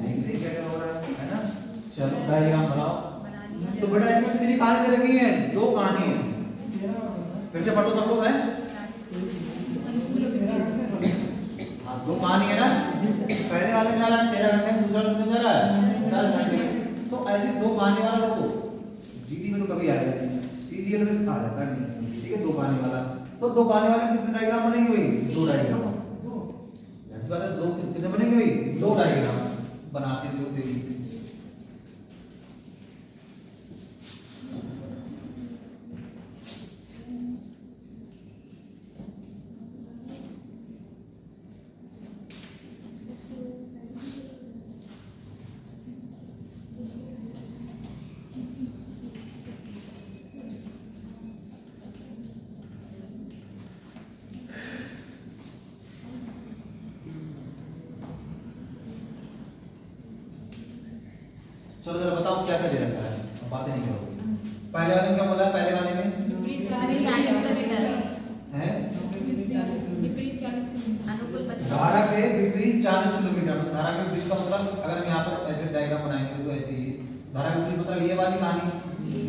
नहीं क्या हो रहा है ना। चलो डायग्राम बनाओ। तो बेटा इसमें कितनी कहानी दे रखी है? 2 कहानी है। फिर से पढ़ो सब लोग, है 2 कहानी है ना। पहले वाले में जा रहा है 13 घंटे, दूसरा में जा रहा है 10 घंटे। तो ऐसी 2 कहानी वाला देखो, जीडी में तो कभी आएगा नहीं, सीजीएल में आ जाता नहीं। ठीक है, 2 कहानी वाला। तो 2 कहानी वाले में कितने डायग्राम बनेंगे भाई? 2 डायग्राम। ऐसी बात है, 2 कितने बनेंगे भाई? 2 डायग्राम बनाते हैं। 2 देखिए, चलो जरा बताओ क्या क्या दे रखा है, बातें नहीं करोगे। पहले वाले में क्या बोला है? पहले वाले में 40 किलोमीटर है अनुकूल 55। धारा के विपरीत 40 किलोमीटर। तो धारा के विपरीत का मतलब, अगर हम यहाँ पर ऐसे डायग्राम बनाएंगे तो ऐसे ही धारा के विपरीत मतलब ये वाली कहानी,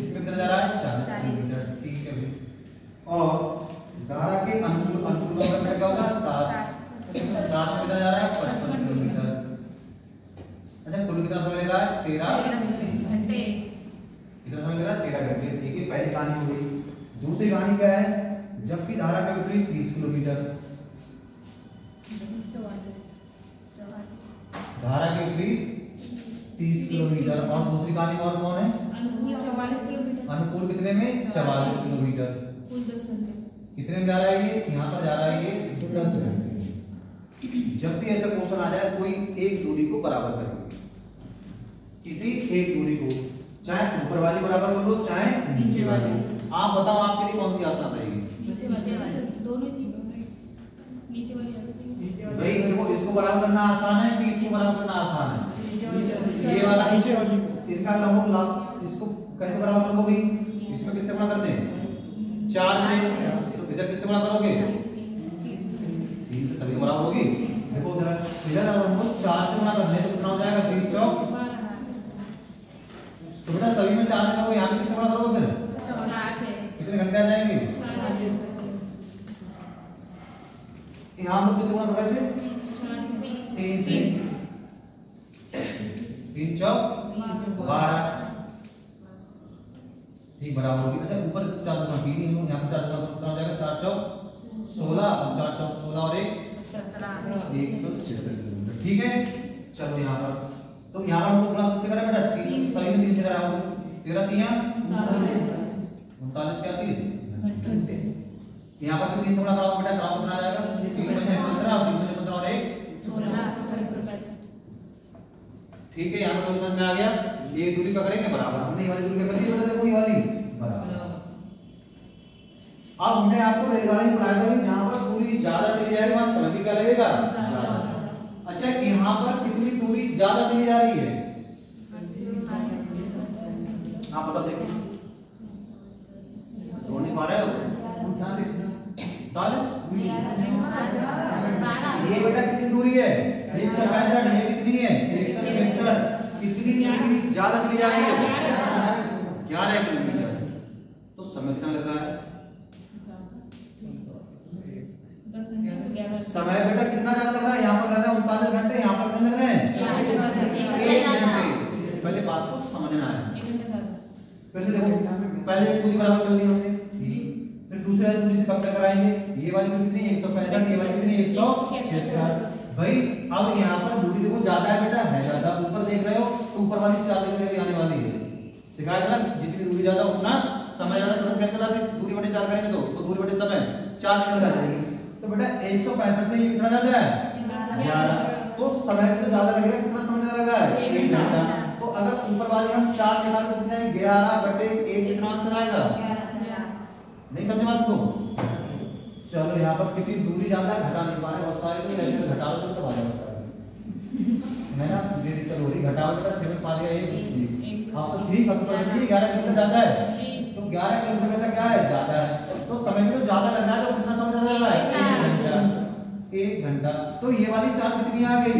इसमें कितना जा रहा है? 40 किलोमीटर। ठीक है भाई। और धारा के अनुकूल का मतलब क्या होगा? 7 में कितना जा रहा है? 55 किलोमीटर। अच्छा, कुल कितना समय ले रहा है? 13 घंटे। कितना समय ले रहा है? 13 घंटे। ठीक है, पहली कहानी हो गई। दूसरी कहानी क्या है? जबकि धारा के विपरीत 30 किलोमीटर, धारा के विपरीत 30 किलोमीटर। और दूसरी कहानी और कौन है? अनुकूल 44 किलोमीटर। अनुकूल कितने में? 44 किलोमीटर। कुल 10 घंटे। कितने में जा रहा है ये? यहाँ पर जा रहा है ये 10 घंटे। जब भी ऐसा क्वेश्चन आ जाए कोई एक दूरी को बराबर करेंगे, किसी एक दूरी को, चाहे ऊपर वाली बराबर कर लो चाहे नीचे वाली। आप बताओ आपके लिए कौन सी आसान रहेगी? दोनों नीचे वाली भाई देखो, इसको बराबर करना आसान है कि इसको बराबर करना आसान है? ये वाला नीचे वाली इसका लंब लाभ, इसको कैसे बराबर करोगे भाई? इसमें किससे गुणा करते हैं? 4 से। तो इधर किससे गुणा करोगे? 3 से, तभी बराबर होगी। देखो इधर हमको 4 से गुणा करने से कितना हो जाएगा? 30 चौक। तो बेटा सभी में 4 में यहाँ पे किससे गुणा करोगे फिर? कितने घंटे आ जाएंगे? यहाँ हम लोग किससे गुणा कर रहे थे? 3 से। 3 चौक 12, ठीक बराबर होगी। अच्छा ऊपर 4 गुना 3 ही हो, यहाँ पे 4 गुना तो कितना हो जाएगा? 4 चौक 16, 4 चौक 16 और 1 166 किलोमीटर। ठीक है, चलो यहाँ पर तो यहाँ पर हम लोग गुणा किससे करें बेटा? 3 सभी में 3 से कराओगे। 13 3 39 क्या चीज? घंटे। यहाँ पर 3 से गुणा कराओगे बेटा, काम कितना आ जाएगा? 3 में से 15 और 3 में से 15 और 1 16। ठीक है, यहाँ पर समझ में आ गया। ये दूरी का करेंगे बराबर, हमने ये वाली दूरी का कर ली बेटा, देखो ये वाली बराबर। अब हमने आपको रेलगाड़ी पढ़ाया था कि जहां पर दूरी ज्यादा चली जाएगी वहां समय भी क्या लगेगा? ज्यादा। अच्छा यहाँ पर कितनी दूरी ज्यादा चली जा रही है? आप बता देखो, तो नहीं पा रहे हो? 40। ये बेटा कितनी दूरी है? 165। ये कितनी है? 175। कितनी दूरी ज्यादा चली जा रही है? 11 किलोमीटर। तो समय कितना लग रहा है? समय बेटा कितना ज्यादा लग रहा है? यहाँ पर लग रहा है 39 घंटे, यहाँ पर कितने लग रहे हैं? 1 घंटे। पहले बात को समझना है। फिर से देखो, पहले पूरी बराबर कर ली हमने, फिर दूसरा दूरी से कंपेयर कराएंगे। ये वाली दूरी कितनी? 165, ये वाली कितनी? 176। भाई अब यहाँ पर दूरी देखो ज्यादा है बेटा, है ज्यादा। ऊपर देख रहे हो तो ऊपर वाली 4 दिन में भी आने वाली है। सिखाया था ना, जितनी दूरी ज्यादा उतना समय ज्यादा। तुरंत क्या निकला? दूरी बटे 4 करेंगे तो दूरी बटे समय 4 निकल जाएगी। तो बेटा 165 से ये कितना ज्यादा है? 11। तो समय तो ज्यादा लगेगा, कितना समय ज्यादा लगा है? 1 घंटा। तो अगर ऊपर वाली हम 4 निकालें तो कितना है? 11 बटे 1 कितना आंसर आएगा? नहीं समझे बात को? चलो यहाँ पर कितनी दूरी ज्यादा है, घटा नहीं पा रहे बहुत सारे, तो ऐसे घटा लो तो बात है ना, ये दिक्कत हो रही। घटाओ बेटा 6 में पा लिया 1। आप तो ठीक है, 11 किलोमीटर ज्यादा है। तो 11 किलोमीटर का क्या है? ज्यादा है। तो समय तो ज्यादा लग रहा है, तो कितना समय ज्यादा लग रहा है? 1 घंटा। तो ये वाली चाल कितनी आ गई?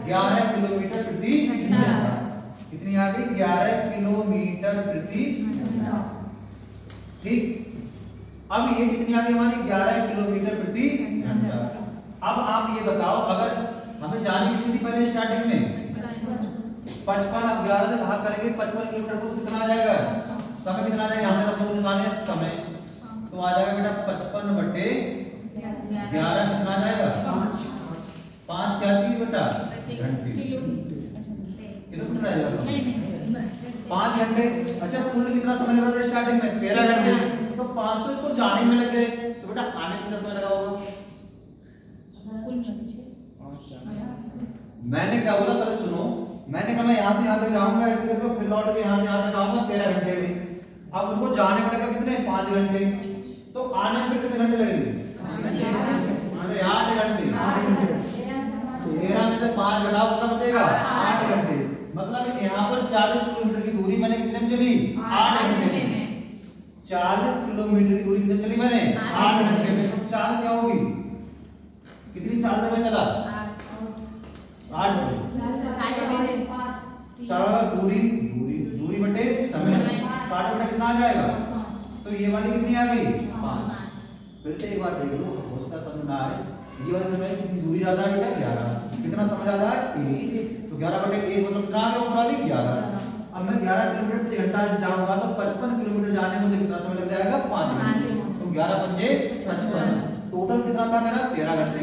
11 किलोमीटर प्रति घंटा। कितनी आ गई? 11 किलोमीटर प्रति घंटा। ठीक, अब ये कितनी आ गई हमारी? 11 किलोमीटर प्रति घंटा। अब आप ये बताओ, अगर हमें जाने कितनी थी पहले स्टार्टिंग में? 55। अब 11 से भाग करेंगे 55 किलोमीटर को, कितना आ जाएगा? समय कितना आ जाएगा? यहाँ पर हम निकाले समय, तो आ जाएगा बेटा 55 बटे 11 कितना आ जाएगा? 5 क्या चीज बेटा? घंटे। किलोमीटर आ जाएगा 5 घंटे। अच्छा कुल कितना समय लगा था स्टार्टिंग में? 13 घंटे। तो 5 तो इसको जाने में लग गए, तो बेटा आने में कितना समय लगा होगा? मैंने क्या बोला पहले सुनो, मैंने कहा मैं यहाँ से यहाँ तक जाऊंगा, ऐसे करके फिर लौट के यहाँ से यहाँ तक आऊंगा 13 घंटे में। अब उनको जाने में लगा कितने? 5 घंटे। तो आने में कितने घंटे लगेंगे? 8 घंटे। 13 में से 5 घटाओ कितना बचेगा? 8 घंटे। मतलब यहाँ पर 40 किलोमीटर की दूरी मैंने कितने में चली? 8 घंटे में। 40 किलोमीटर की दूरी कितने चली मैंने? 8 घंटे में। तो चाल क्या होगी? कितनी चाल से मैं चला? 8 घंटे। चाल दूरी बटे समय, काट बटे कितना आ जाएगा? तो ये वाली कितनी आ गई? 5। फिर से एक बार देख लो, हो सकता समझ ना आए। ये वाले समय कितनी दूरी ज्यादा है बेटा? 11। कितना समय ज्यादा है? 1। तो 11 बटे 1 मतलब कितना आ गया? ऊपर वाली 11। अब मैं 11 किलोमीटर प्रति घंटा से जाऊंगा तो 55 किलोमीटर जाने में मुझे कितना समय लग जाएगा? 5 घंटे। तो 11 पंजे 55। टोटल कितना था मेरा? 13 घंटे।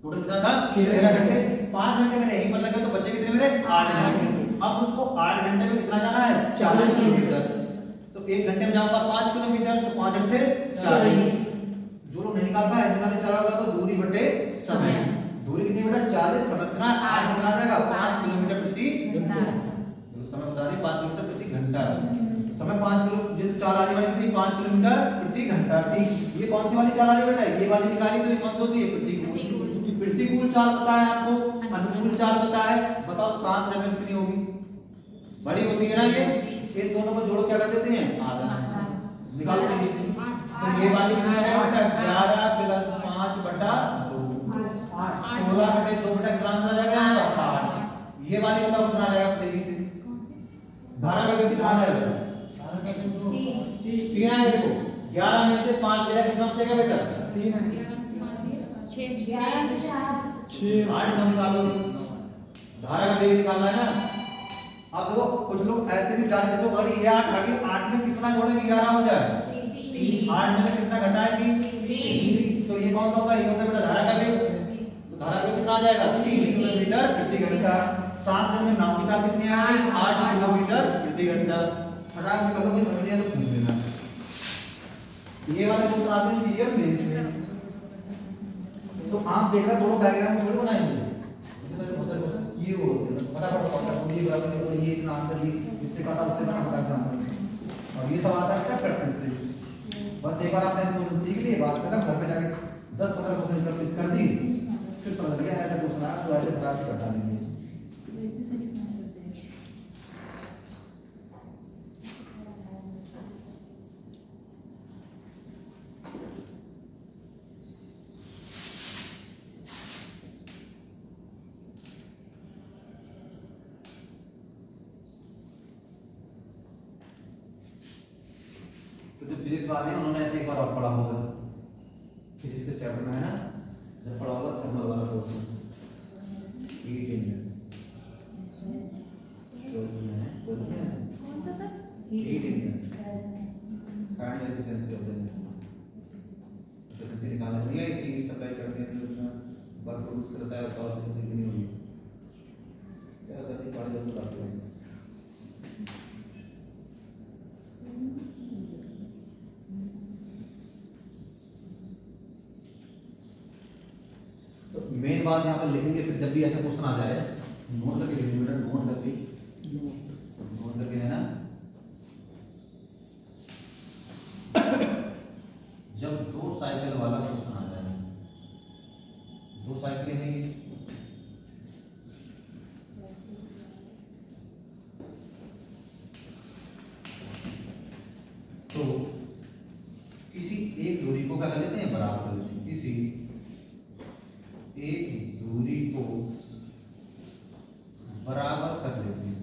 टोटल कितना था? 13 घंटे। 5 घंटे मेरे यहीं पर लगे, तो बचे कितने मेरे? 8 घंटे। अब उसको 8 घंटे में कितना जाना है? 40 किलोमीटर। तो 1 घंटे में जाऊंगा 5 किलोमीटर, तो 5 घंटे 40। जो लोग नहीं निकाल पाए, निकालने चला होगा तो दूरी बटे समय। दूरी कितनी बेटा 40, समय कितना 8 बना जाएगा 5 किलोमीटर प्रति घंटा। तो समय बता रही 5 किलोमीटर प्रति घंटा। समय 5 किलो जो चाल आने वाली कितनी 5 किलोमीटर प्रति घंटा। ठीक, ये कौन सी वाली चाल आ रही है बेटा? ये वाली निकाली, तो ये कौन सी होती है? प्रतिकूल। प्रतिकूल चाल पता है आपको, अनुकूल चाल पता है। बताओ सात जगह कितनी होगी? बड़ी होती है ना ये। इन दोनों को जोड़ो क्या कर देते हैं? आधा। निकालो देखिए, तो ये वाली कितनी है बेटा? 11 प्लस 5 बटा 2, 16 बटे 2 बेटा कितना आंसर आ जाएगा? 8। ये वाली बताओ कितना आ जाएगा? तेजी से धारा का कितना आ जाएगा? 3 आएगा। देखो 11 में से 5 गया, कितना बचेगा बेटा? 3 है। 6 8 कम निकालो। धारा का वेग निकालना है ना। अब देखो कुछ लोग ऐसे भी जान लेते हो, अरे ये 8 आ गई, 8 में कितना जोड़ेंगे? 11 हो जाए। 8 में से कितना घटाएंगे? 3। तो ये कौन सा होता है? ये होता है बेटा धारा का वेग। तो धारा का वेग कितना आ जाएगा? 3 किलोमीटर प्रति घंटा। 7 दिन में नाव की चाल कितनी आ गई? 8 किलोमीटर प्रति घंटा। हटा के करो, समझ लिया तो पूछ लेना। ये वाले को आते हैं सीरियल मेंस में। तो आप देख रहे हो दोनों डायग्राम थोड़ी बनाएंगे, ये होते हैं फटाफट फटाफट ये बराबर ये इतना आंसर ये इससे काटा उससे बना फटाफट आंसर। और ये सब आता है क्या? प्रैक्टिस से। बस एक बार आपने क्वेश्चन सीख लिए, बात खत्म। घर पे जाके 10-15 क्वेश्चन प्रैक्टिस कर दी, फिर समझ गया ऐसा क्वेश्चन आया तो ऐसे बता के करता देंगे। तो फिजिक्स वाले उन्होंने ऐसे एक बार और पढ़ा होगा, फिजिक्स के चैप्टर में है ना, जब पढ़ा होगा थर्मल वाला question heat engine heat engine kind efficiency of the engine efficiency निकालना नहीं है कि हीट सप्लाई करते हैं तो उसमें वर्क प्रोड्यूस करता है और एफिशिएंसी कितनी होगी, क्या सभी पढ़े तो बात है। मेन बात यहाँ पर लिखेंगे, फिर जब भी ऐसा क्वेश्चन आ जाए नोट करके लिखेंगे बेटा, नोट करके है ना। जब 2 साइकिल वाला क्वेश्चन आ जाए, 2 साइकिल है ये, तो किसी एक दूरी को क्या कर लेते हैं? बराबर कर लेते हैं। किसी एक दूरी को बराबर कर लेते हैं।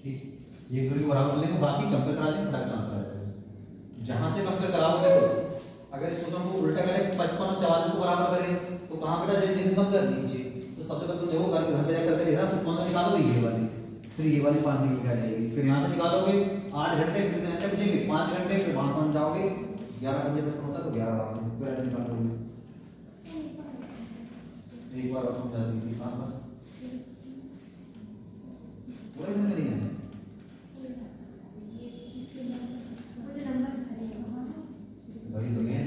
ठीक, एक दूरी को बराबर कर लेंगे, बाकी कंपेयर करा देंगे, फटाक से आंसर आ जाएगा। जहां से कंपेयर कराओगे देखो, अगर इस क्वेश्चन को उल्टा करें 55 और 44 को बराबर करें तो कहां बेटा देखिए कंपेयर नीचे, तो सबसे पहले तो देखो करके घर पे जाकर करके देखना, फिर कौन सा निकालोगे? ये वाली, फिर ये वाली 5 निकल जाएगी, फिर यहां से निकालोगे 8 घंटे, फिर कितने घंटे बचेंगे? 5 घंटे, फिर वहां पहुंच जाओगे 11 बजे पे होता तो 11 बजे फिर ऐसे निकालोगे। एक बार और समझा दीजिए कहां पर कोई नहीं है वही तो है।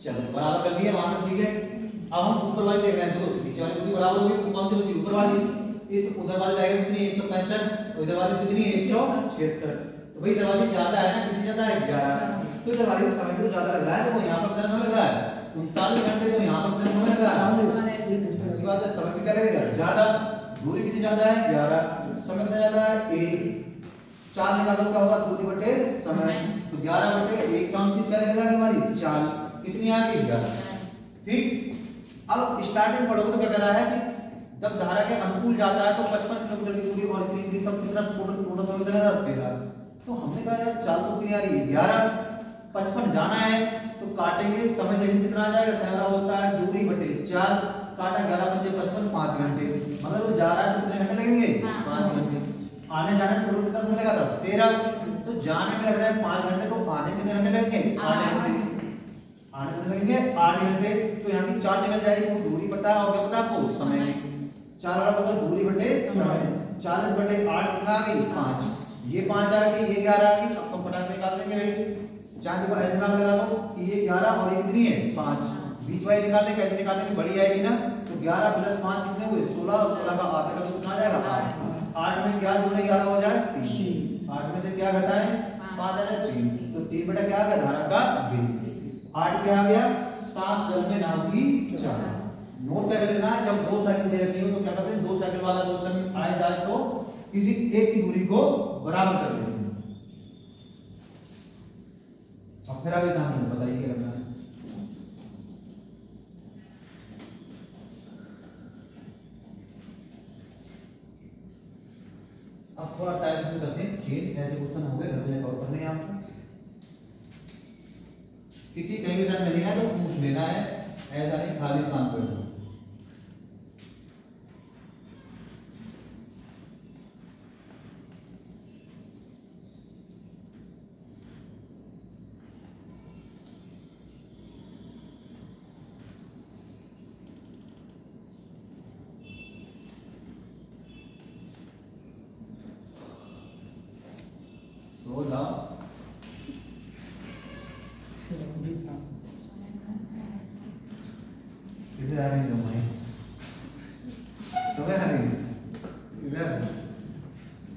चलो बराबर कर दिया वहां तक, ठीक है। अब हम ऊपर वाली देख रहे हैं, देखो नीचे वाली पूरी बराबर होगी तो कौन सी बची? ऊपर वाली। इस उधर वाली लाइन कितनी? 165, उधर वाली कितनी? 176। तो भाई इधर वाली ज्यादा है ना, कितनी ज्यादा है? 11। तो इधर वाली समय तो ज्यादा लग रहा है, तो यहां पर कितना समय लग रहा है? 39 घंटे, तो यहां पर कितना समय लग रहा है? इसी बात है, समय भी क्या लगेगा? ज्यादा। दूरी कितनी ज्यादा है? 11। समय कितना ज्यादा है? 1। 4 निकालो क्या होगा? दूरी बटे समय, तो 11 बटे 1 काम चीज क्या लगेगा हमारी? 4। कितनी आ गई? 11। ठीक, अब स्टार्टिंग पढ़ोगे तो क्या कर रहा है कि जब धारा के अनुकूल जाता है तो 55 किलोमीटर की दूरी और इतनी सब कितना टोटल समय कितना? 13। तो हमने कहा यार चाल तो कितनी आ रही है? 11। 55 जाना है तो काटेंगे, समय देखिए कितना आ जाएगा? 7 होता है, दूरी बटे 4, काटा 11 बजे 55, 5 घंटे, मतलब वो जा रहा है तो कितने घंटे लगेंगे? 5 घंटे। आने जाने में टोटल कितना समय लगा था? 13। तो जाने में लग रहा है 5 घंटे, तो आने में कितने घंटे लगेंगे? 8 घंटे। आने में लगेंगे 8 घंटे, तो यहाँ की 4 निकल जाएगी, वो दूरी पता है और क्या पता है आपको? समय। चाल वाला पता दूरी बटे समय। 40 बटे 8 कितना आ गई 5, ये 5 आ गई, ये 11 आ गई। अब तो फटाफट निकाल देंगे भाई। चांद को ऐसे दिमाग लगा लो कि ये 11 और ये कितनी है 5, बीच वाली निकालने कैसे निकालने की बड़ी आएगी ना। तो 11 प्लस 5 कितने हुए 16, और 16 का आधा कर तो कितना आ जाएगा 8। 8 में क्या जोड़े 11 हो जाए 3, 8 में से क्या घटाएं 5 आ जाए 3, तो 3 बटा क्या आ गया धारा का वेग। 8 क्या आ गया 7 दल में नाव की चाल। नोट कर लेना जब 2 साइकिल दे रखी हो तो क्या करते हैं 2 साइकिल वाला क्वेश्चन आए जाए तो किसी एक की दूरी को बराबर कर लेते हैं। अब फिर आगे काम है बताइए क्या करना है। अब थोड़ा टाइम स्पेंड करते हैं, चेंज ऐसे क्वेश्चन हो गए घर पे कवर करने हैं आपको। किसी कहीं भी टाइम मिलेगा तो पूछ लेना है, ऐसा नहीं खाली शांत बैठो। इधर आ रही है भाई, तुम्हें आ रही है इधर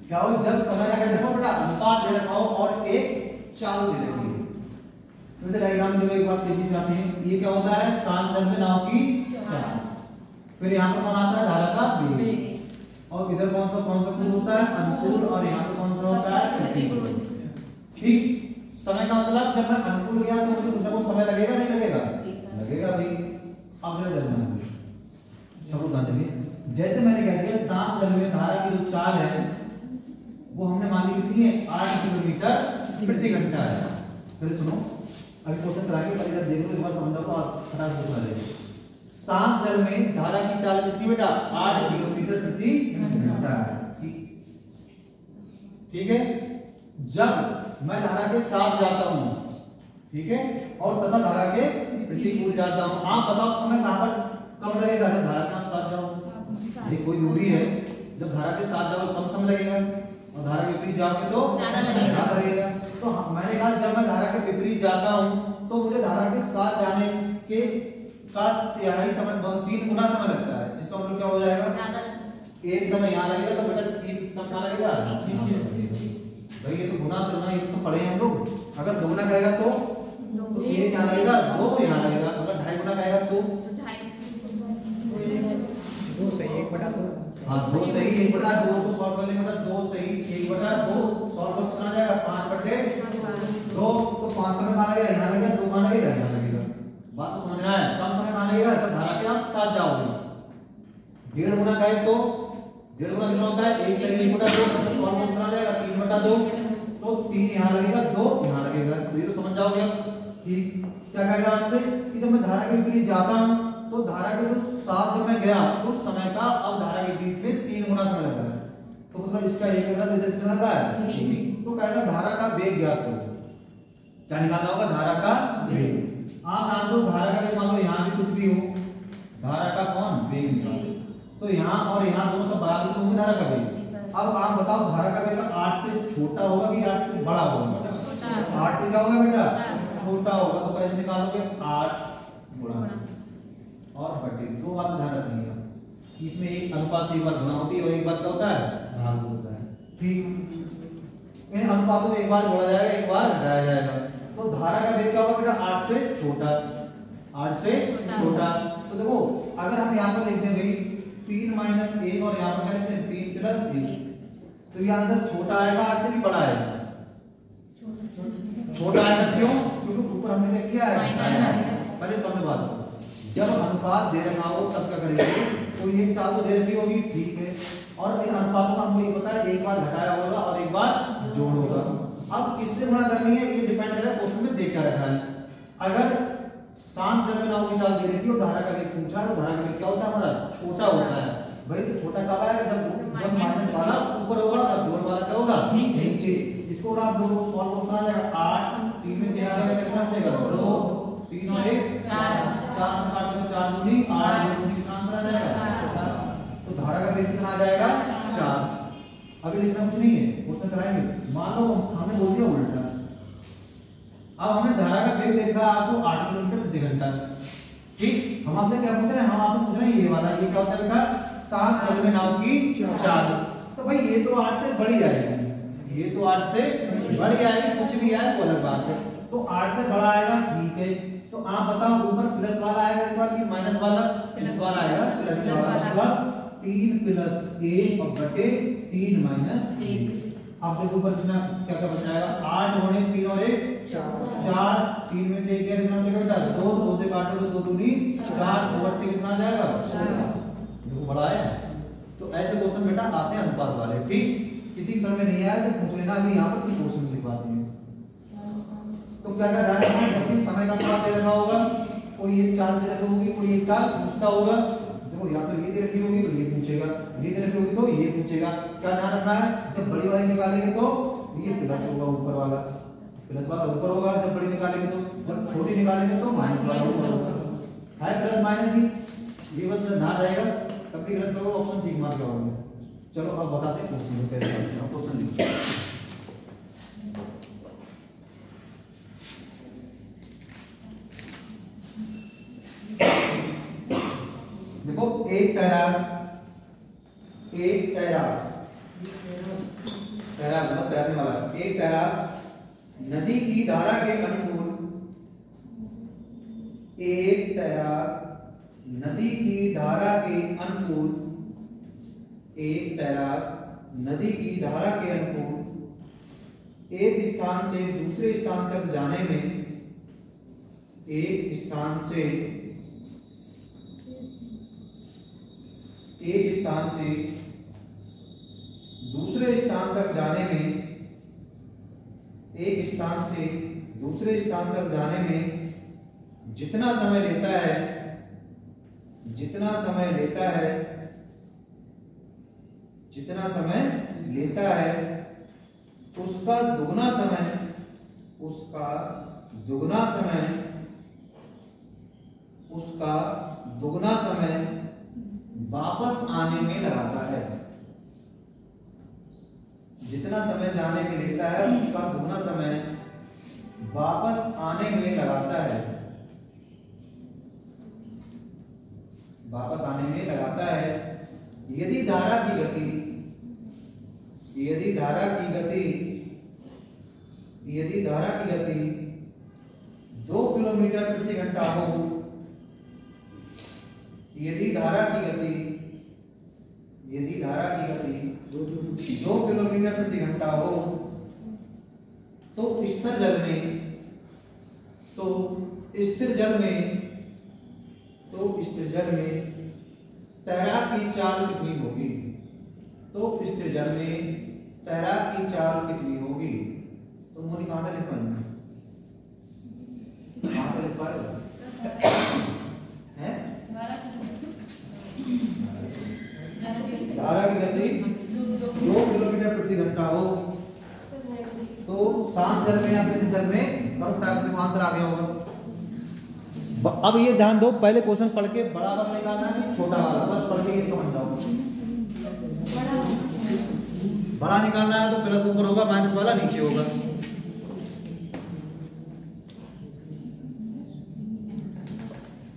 क्या हो जब समय लगा देखो बेटा अनुपात दे रखा हो और एक चाल दे रखी है। फिर से डायग्राम देखो एक बार तेजी से आते हैं। ये क्या होता है शांत जल में नाव की चाल, फिर यहाँ पर कौन आता है धारा का वेग, और इधर कौन सा कोण होता है अनुकूल, और यहाँ पे कौन सा होता है प्रतिकूल। ठीक, समय का मतलब जब मैं अनुकूल गया तो मुझे कुछ ना कुछ समय लगेगा नहीं लगेगा, लगेगा भाई। अब मेरा जलना सबूत आ चलिए। जैसे मैंने कह दिया शांत जल में धारा की जो चाल है वो हमने मान ली कितनी है 8 किलोमीटर प्रति घंटा है। फिर सुनो अभी क्वेश्चन करा के पहले देख लो एक बार समझ जाओ तो फटाफट पूछ लेंगे। शांत जल में धारा की चाल कितनी बेटा 8 किलोमीटर प्रति घंटा है। ठीक है, जब मैं धारा के साथ जाता हूं, ठीक है, और तथा धारा के प्रतिकूल जाता हूं, आप बताओ समय कहां पर कम लगेगा जब धारा के साथ जाओ। ये कोई दूरी है, जब धारा के साथ जाओ कम समय लगेगा और धारा के विपरीत जाओगे तो ज्यादा लगेगा। तो मैंने कहा जब मैं धारा के विपरीत जाता हूं तो मुझे धारा के साथ जाने के का तिहाई समय 3 गुना समय लगता है। इसका मतलब क्या हो जाएगा एक समय यहाँ लगेगा तो बेटा 3 समय कहाँ लगेगा भाई। ये तो गुना तो ना, ये तो पढ़े हैं हम लोग। अगर 2 गुना कहेगा तो 1 यहाँ लगेगा, 2 तो यहाँ लगेगा। अगर 2.5 गुना कहेगा तो 2 सही 1/2। हाँ 2 सही 1/2 को सॉल्व करने के बाद 2 सही 1/2 सॉल्व कर कितना जाएगा 5/2। तो 5 समय कहाँ लगेगा यहाँ लगेगा, 2 कहाँ लगेगा यहाँ लगेगा। बात तो समझना है। कम समय कहाँ लगेगा जब धारा के आप साथ जाओगे। 1.5 गुना कहे तो 1.5 गुना कितना होता है 1 सही 1/2 मतलब सॉल्व कितना जाएगा 3/2। तो 3 यहाँ लगेगा 2 यहाँ लगेगा। तो ये तो समझ जाओगे ठीक। क्या कहेगा आपसे कि जब मैं धारा के विपरीत जाता हूं तो धारा के जो साथ जब मैं गया उस समय का अब धारा के बीच में 3 गुना समय लगता है। तो मतलब इसका एक मतलब रिजल्ट कितना आता है। तो कहेगा धारा का वेग ज्ञात करो। क्या निकालना होगा धारा का वेग। आप जान दो धारा का वेग मान लो यहाँ भी कुछ भी हो, धारा का कौन वेग निकालो। तो यहाँ और यहाँ दोनों सब बराबर तो होंगे धारा का वेग। अब आप बताओ धारा का वेग 8 से छोटा होगा कि 8 से बड़ा होगा। 8 से क्या होगा बेटा छोटा होगा। तो कैसे निकालोगे 8 गुणा और बटे 2 बात ध्यान रखिएगा। इसमें एक अनुपात से एक बार गुणा होती है और एक बार क्या होता है भाग होता है। ठीक, इन अनुपातों को एक बार जोड़ा जाएगा एक बार घटाया जाएगा। तो धारा का वेग क्या होगा बेटा 8 से छोटा, 8 से छोटा। तो देखो अगर हम यहाँ पर लिख दें भाई 3 - 1 और यहाँ पर क्या लिखते हैं 3 + 1, तो ये आंसर छोटा आएगा 8 से भी बड़ा आएगा। छोटा आएगा क्यों? क्योंकि ऊपर हमने क्या किया है पहले समझ बात। जब अनुपात दे रखा हो तब क्या करेंगे तो ये चाल तो दे रखी होगी ठीक है, और इन अनुपातों का हमको ये पता है एक बार घटाया होगा और एक बार जोड़ होगा। अब किससे गुणा करनी है ये डिपेंड करेगा क्वेश्चन में देख क्या रखा है। अगर शांत जल में नाव की चाल दे रही थी और धारा का वेग पूछ रहा है तो धारा का वेग क्या होता है हमारा छोटा होता है भाई। तो छोटा कब आएगा जब माइनस वाला ऊपर होगा और जोड़ वाला क्या होगा नीचे। इसको आप लोगों को सॉल्व करना जाएगा 8 3 में 3 में कितना बचेगा 2 3 और 1 4 4 में काटोगे 4 दूनी 8 2 दूनी कितना आंसर आ जाएगा। तो धारा वेग कितना आ जाएगा 4। अभी लिखना कुछ नहीं है, क्वेश्चन कराएंगे। मान लो हमने बोल दिया उल्टा। अब हमने धारा का वेग देखा आपको 8 किलोमीटर प्रति घंटा। ठीक, हम आपसे क्या पूछ रहे हैं, हम आपसे पूछ रहे हैं ये वाला, ये क्या होता है बेटा 7 जल में नाव की चाल। तो भाई ये तो 8 से बड़ी आएगी, ये तो 8 से बड़ी आएगी, कुछ भी आए वो अलग बात है। तो 8 से बड़ा आएगा, ठीक है। तो आप बताओ ऊपर प्लस वाला आएगा इस बार कि माइनस वाला? इस बार आएगा प्लस वाला। मतलब 3 + 1 और बटे 3 - 1। अब देखो ऊपर इसमें क्या क्या बच जाएगा, 8 होने 3 और 1 4, 3 में से 1 क्या कितना बचेगा बेटा 2, 2 से काटोगे 2 दूनी 4, 2 बटे कितना आ जाएगा 16। देखो बड़ा है। तो ऐसे क्वेश्चन बेटा आते हैं अनुपात वाले। ठीक, किसी की समझ में नहीं आया तो पूछ लेना, अभी यहाँ पर क्वेश्चन लिखवाते हैं। तो क्या क्या ध्यान रखना है, जब भी समय का अनुपात दे रखा होगा, कोई एक चाल दे रखी होगी, कोई एक चाल पूछता होगा। देखो या तो ये दे रखी होगी तो ये पूछेगा, ये दे रखी होगी तो ये पूछेगा। क्या ध्यान रखना है, जब बड़ी वाली निकालेंगे तो ये प्लस होगा, ऊपर वाला प्लस वाला ऊपर होगा, जब बड़ी निकालेंगे तो, जब छोटी निकालेंगे तो माइनस वाला ऊपर होगा। है प्लस माइनस ही, ये बस ध्यान रहेगा। तब भी गलत करोगे ऑप्शन ठीक मार के आओगे। चलो अब बताते हैं क्वेश्चन को कैसे करते हैं। क्वेश्चन लिखो। देखो एक तैराक मतलब तैरने वाला, एक तैराक नदी की धारा के अनुकूल, एक तैराक नदी की धारा के अनुकूल, एक तैराक नदी की धारा के अनुकूल एक स्थान से दूसरे स्थान तक जाने में, एक स्थान से दूसरे स्थान तक जाने में, एक स्थान से दूसरे स्थान तक जाने में जितना समय लेता है, जितना समय लेता है उसका दुगना समय वापस आने में लगाता है। जितना समय जाने में लेता है उसका दुगना समय वापस आने में लगाता है, वापस आने में लगाता है। यदि धारा की गति 2 किलोमीटर प्रति घंटा हो, यदि धारा की गति 2 किलोमीटर प्रति घंटा हो तो स्थिर जल में तैराक की चाल कितनी होगी? तो स्थिर जल में तैराक की चाल कितनी होगी? तो मोनी कहां तक लिख पाएंगे? कहां तक लिख पाएगा? हैं? धारा की गति 2 किलोमीटर प्रति घंटा हो तो शांत जल में या फिर जल में बर्फ डालने का आंसर आ गया होगा। अब ये ध्यान दो, पहले क्वेश्चन पढ़ के बड़ा वाला निकालना है, छोटा वाला बस पढ़ के ये समझ जाओ। बड़ा निकालना है तो प्लस ऊपर होगा, माइनस वाला नीचे होगा।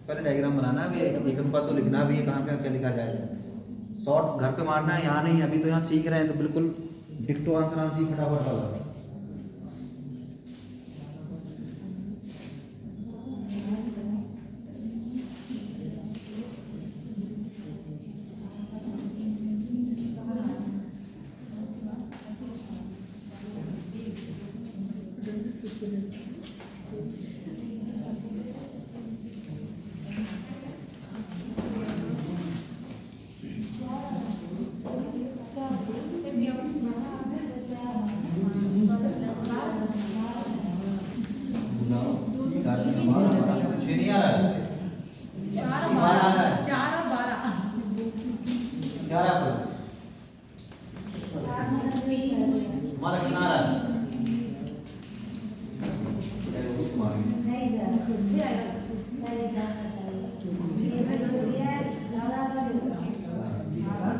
पहले डायग्राम बनाना भी है, एक अनुपात तो लिखना भी है, कहाँ पे क्या लिखा जाएगा। शॉर्ट घर पे मारना है, यहाँ नहीं। अभी तो यहाँ सीख रहे हैं तो बिल्कुल डिक्टो आंसर हम सीख फटाफट वाला।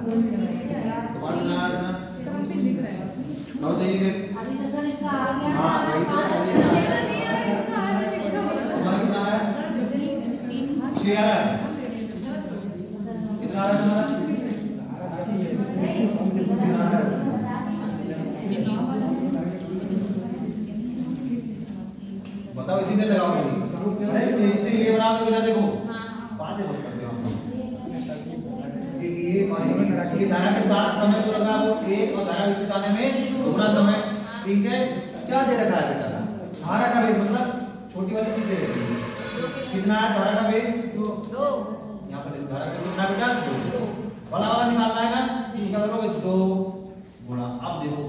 नहीं सीधे। अभी तो सर इनका आ गया। हाँ, वही तो मेरा नहीं आया, इनका आ रहा है, लिखा हुआ है। तुम्हारा कितना आ रहा है? 6 आ रहा है। कितना आ रहा है तुम्हारा? कितना आ रहा है? बताओ इसी से लगाओ भाई। अरे तेजी से ये बना दो, इधर देखो। बातें बहुत करते हो आप लोग। ये धारा के साथ समय जो लगा वो 1 और धारा विद्युत आने में दोगुना समय। ठीक है, क्या दे रखा है बेटा? धारा का वेग, मतलब छोटी वाली चीज दे रखी है। कितना है धारा का वेग? 2। यहाँ पर धारा का वेग कितना बेटा? 2। बड़ा वाला निकालना है ना, क्या करोगे? 2 गुणा, अब देखो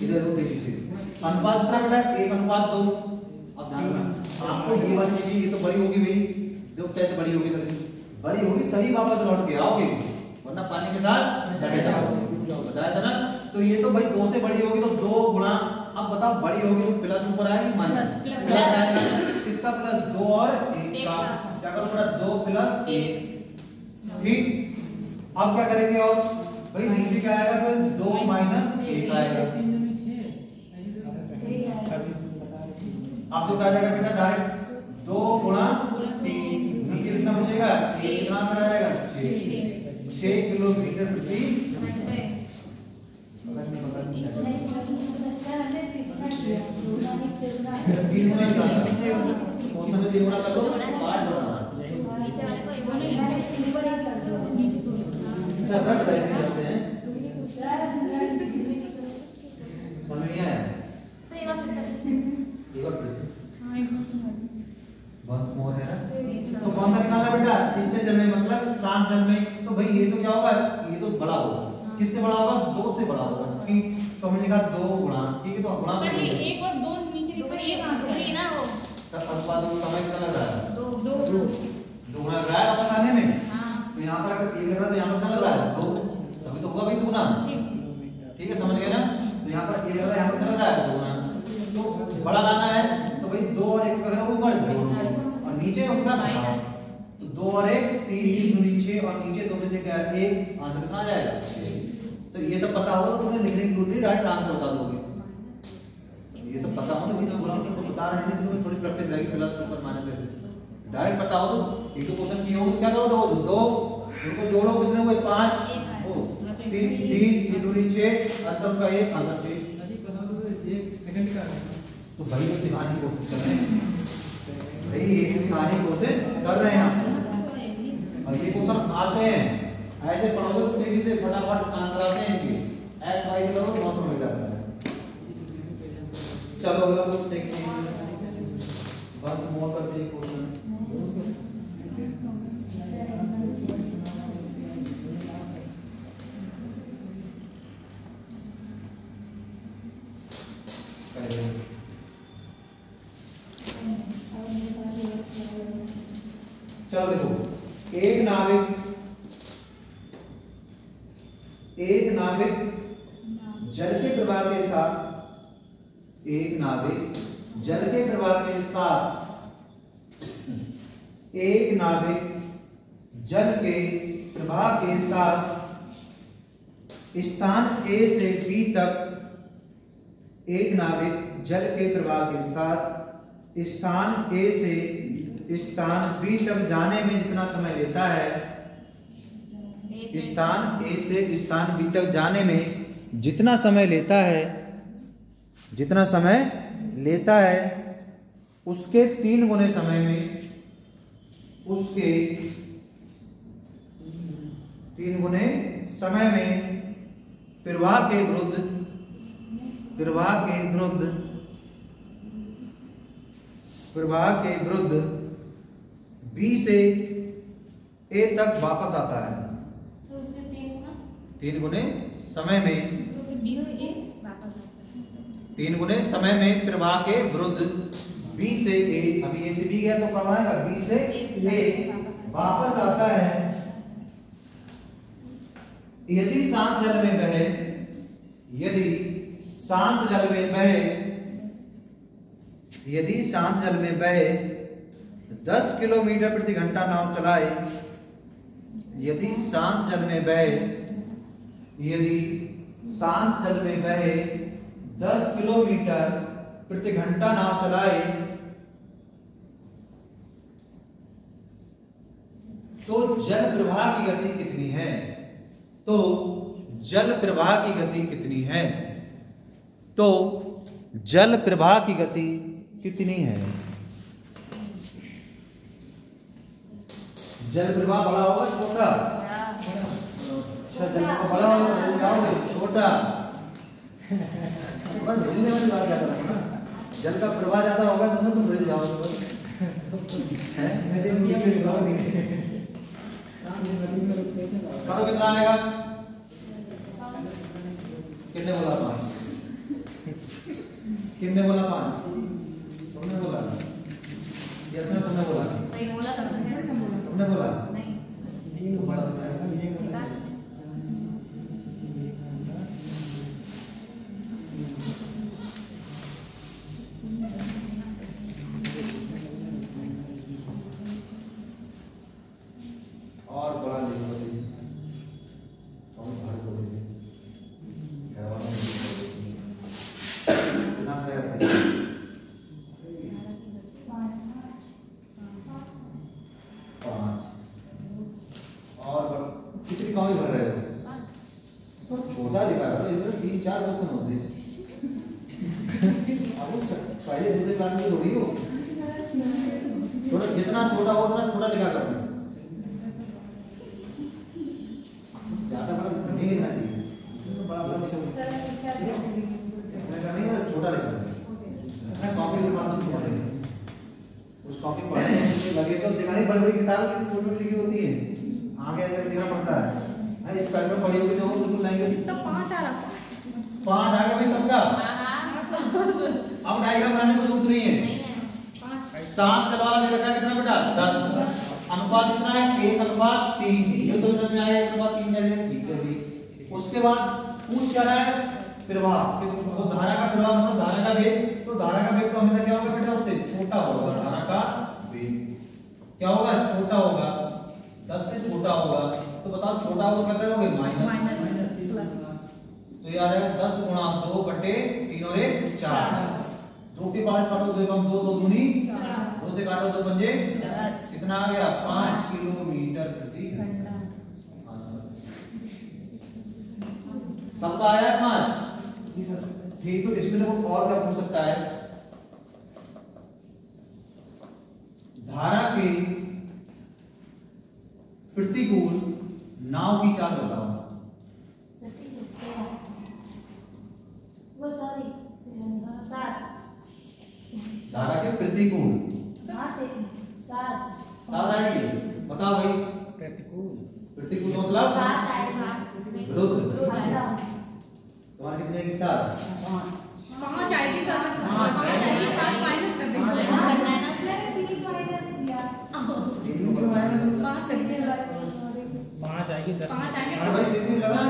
इधर देखो तेजी से अनुपात कितना बेटा? 1:2। अब ध्यान रखना, आपको ये वाली चीज ये तो बड़ी होगी भाई, जो कैसे बड़ी होगी, बड़ी होगी तभी वापस लौट के आओगे, वरना पानी के साथ चले जाओगे। बताया था ना? तो ये तो भाई 2 से बड़ी होगी तो 2 गुणा। अब बताओ बड़ी होगी तो प्लस ऊपर आएगी माइनस प्लस आएगा। इसका प्लस 2 और 1 का क्या करो बेटा? 2 प्लस 1। ठीक, अब क्या करेंगे? और भाई नीचे क्या आएगा? फिर 2 माइनस 1 आएगा। अब तो क्या जाएगा बेटा? डायरेक्ट 2 गुणा 3, नीचे कितना बचेगा? 1 कितना आ जाएगा? 6 किलोमीटर प्रति घंटे। तीन गुना निकालना उस समय 3 गुना कर दो, 5 गुना नीचे वाले को एक बोले, नीचे को रट रहे करते हैं। समझ नहीं आया? सही बात है सर। एक और फिर से हां, एक बार वंस मोर है ना। तो कौन सा निकालना बेटा? स्थिर जल में, मतलब शांत जल में। तो भाई ये तो क्या होगा? ये तो बड़ा होगा। किससे बड़ा होगा? 2 से बड़ा होगा। ठीक, तो हमने लिखा 2 गुणा। ठीक है, तो गुणा सर ये करेंगे। 1 और 2 नीचे दुगनी ना वो सर अनुपात में समय कितना लग रहा है? 2 2 गुणा लग रहा है वापस आने में। हां, तो यहाँ पर अगर 1 लग रहा है तो यहाँ पर कितना लग रहा है? 2। तभी तो होगा भाई 2 गुणा। ठीक है, समझ गए ना? तो यहाँ पर 1 लग रहा है, यहाँ पर कितना लग रहा है? 2 गुणा। तो बड़ा लाना है तो भाई 2 और 1 का ऊपर और नीचे होगा माइनस। तो 2 और 1 3 दूनी 6 और नीचे 2 में से क्या है? 1। आंसर कितना आ जाएगा? 6। तो ये सब पता हो तो तुम्हें लिखने की जरूरत नहीं, डायरेक्ट आंसर बता दोगे। ये सब पता हो तो फिर पूरा तुमको बता रहे हैं, तुम्हें थोड़ी प्रैक्टिस रहेगी, प्लस ऊपर माइनस करके। डायरेक्ट पता हो तो एक तो क्वेश्चन किए होंगे, क्या करो? 2 उनको जोड़ो, कितने हुए? 5 ओ 3 दूनी 6 अंतर का 1 आंसर 6। तो भाई को सिखाने की कोशिश कर रहे हैं, भाई ये सिखाने की कोशिश कर रहे हैं हम। और ये क्वेश्चन आते हैं, ऐसे पढ़ोगे तो तेजी से फटाफट आंसर आते हैं इनके। एक्स वाई से करो तो बहुत समझ जाता है। चलो अगला क्वेश्चन देखते हैं। बस मोर करते हैं क्वेश्चन। चलो देखो, एक नाविक जल के प्रवाह के साथ एक नाविक जल के प्रवाह के साथ स्थान A से B तक एक नाविक जल के प्रवाह के साथ स्थान A से स्थान B तक जाने में जितना समय लेता है, स्थान A से स्थान B तक जाने में जितना समय लेता है उसके 3 गुने समय में, उसके 3 गुने समय में प्रवाह के विरुद्ध B से A तक वापस आता है। तो उससे 3 गुने समय में, तो 20 से 1 वापस आता है। 3 गुने समय में प्रवाह के विरुद्ध B से A, अभी A से B गया तो कब आएगा? B से A वापस आता है। यदि शांत जल में बहे 10 किलोमीटर प्रति घंटा नाव चलाए, यदि शांत जल में बहे शांत जल में बहे 10 किलोमीटर प्रति घंटा नाव चलाए तो जल प्रवाह की गति कितनी है? तो जल प्रवाह की गति कितनी है? तो जल प्रवाह की गति कितनी है? जल प्रवाह बड़ा होगा छोटा? अच्छा, जल का बड़ा होगा तो जाओगे छोटा। बस भेजने वाली बात क्या करो ना, जल का प्रवाह ज्यादा होगा तो तुम भेज जाओगे। करो कितना आएगा? कितने बोला 5? कितने बोला 5? तुमने बोला या तुमने बोला? सही बोला तब तो क्या बोला? तुमने बोला नहीं तो बड़ा बताया। और बड़ा देखो और भाग को कितना करते हैं? 5 और कितनी कॉपी भर रहे हो? तो छोटा लिखा करो, इसमें 3-4 क्वेश्चन होते हैं। अब पहले दूसरे क्लास में थोड़ी हो, थोड़ा जितना छोटा हो उतना छोटा लिखा करो, ज्यादा बड़ा नहीं लिखना चाहिए। बड़ा बड़ा लिखो, नहीं है छोटा लिखा है। कॉपी के बाद तुम पढ़ेंगे, उस कॉपी पढ़ने में लगे तो दिखानी बड़ी बड़ी किताब की छोटी लिखी होती है, आगे आगे देखना पड़ता है। इस पेपर पढ़ी होगी तो बिल्कुल नहीं। तो 5 आ रहा 5 आ गया भाई सबका। अब डायग्राम बनाने को जरूरत नहीं है। नहीं है 5 सात का वाला दे रखा है कितना बेटा? 10। अनुपात कितना है? 1:3। ये तो समझ में आया, 1:3 कैसे? ठीक है भाई। उसके बाद पूछ क्या रहा है? प्रवाह। किस वो धारा का प्रवाह मतलब धारा का वेग। तो धारा का वेग तो हमेशा क्या होगा बेटा? उससे छोटा होगा। धारा का वेग क्या होगा? छोटा होगा, 10 से छोटा होगा। तो बताओ छोटा हो तो क्या करोगे? Minus plus. तो ये आ जाएगा 10 गुणा 2/3 और 1 4। 2 के 5 काटो 2 कम 2 2 दूनी 4। 2 से काटो 2 पंजे 10। कितना आ गया? 5 किलोमीटर प्रति घंटा। सबका आया है 5? जी सर। ठीक, तो इसमें देखो और क्या पूछ सकता है? धारा के प्रतिकूल नाव की चाल बताओ। वो सॉरी 7 धारा के प्रतिकूल 7 आएगी। बताओ भाई। प्रतिकूल प्रतिकूल मतलब 7 आएगा। विरुद्ध। मतलब तुम्हारे कितने की 7? 5 आएगी सर। 5 आएगी, 5 माइनस कर देंगे। माइनस करना है ना, इसलिए बीच में माइनस दिया। 5 करके 5 आएगी 10। 5 आएंगे। अरे भाई सीधी लग रहा है,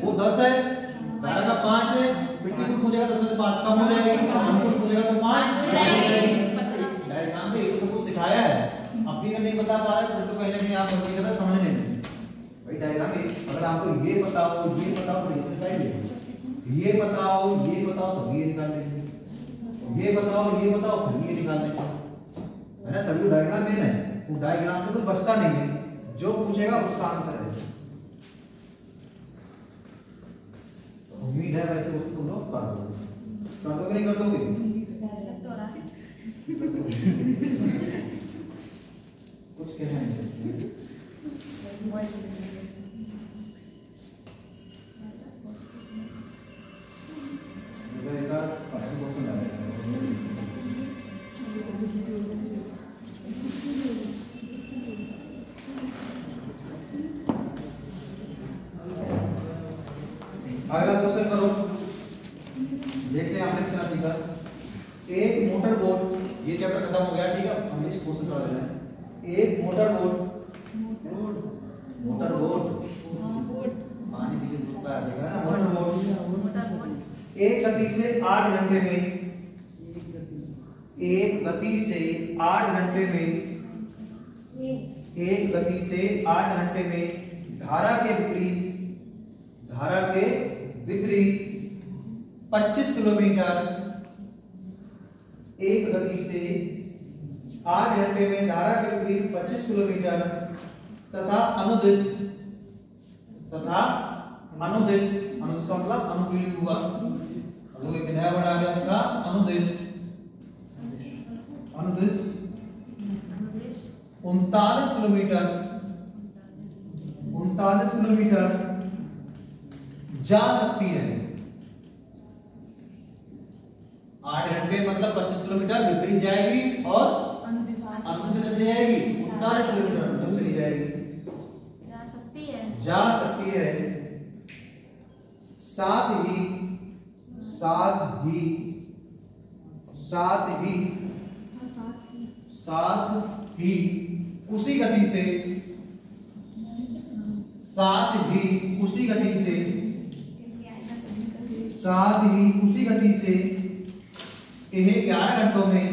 वो 10 है, धारा का 5 है, प्रतिकूल पूछेगा 10 में से 5 कम हो जाएगी, अनुकूल पूछेगा तो 5 जुड़ जाएगी। डायग्राम पे एक तो कुछ सिखाया है, अब भी अगर नहीं बता पा रहे फिर तो कहीं ना कहीं आप गलती करते समझ नहीं भाई। डायग्राम अगर आपको ये बताओ तो ये बताओ तो ये निकाल लेंगे, ये बताओ फिर ये निकाल लेंगे, है ना? तभी डायग्राम मेन है। वो डायग्राम में कुछ बचता नहीं है, जो पूछेगा उसका आंसर है। उम्मीद है वैसे तुम लोग कर दोगे नहीं कर दोगे? कुछ कह नहीं सकते। अगला क्वेश्चन करो, देखते हैं आपने कितना सीखा। एक मोटर बोट, ये चैप्टर खत्म हो गया, ठीक है? हम इस क्वेश्चन पर आ रहे हैं। एक मोटर बोट पानी पीछे घूमता है, देखा ना? मोटर बोट एक गति से 8 घंटे में, एक गति से 8 घंटे में धारा के विपरीत 25 किलोमीटर एक गति से 8 घंटे में धारा के विपरीत 25 किलोमीटर तथा अनुदिश अनुदिश का मतलब अनुकूलित हुआ। अब एक नया वर्ड आ गया उनका अनुदिश 39 किलोमीटर जा सकती है। 8 घंटे मतलब 25 किलोमीटर विपरीत जाएगी और अनुदिश जाएगी 39 किलोमीटर चली जाएगी, जा सकती है। साथ ही उसी गति से यह 11 घंटों में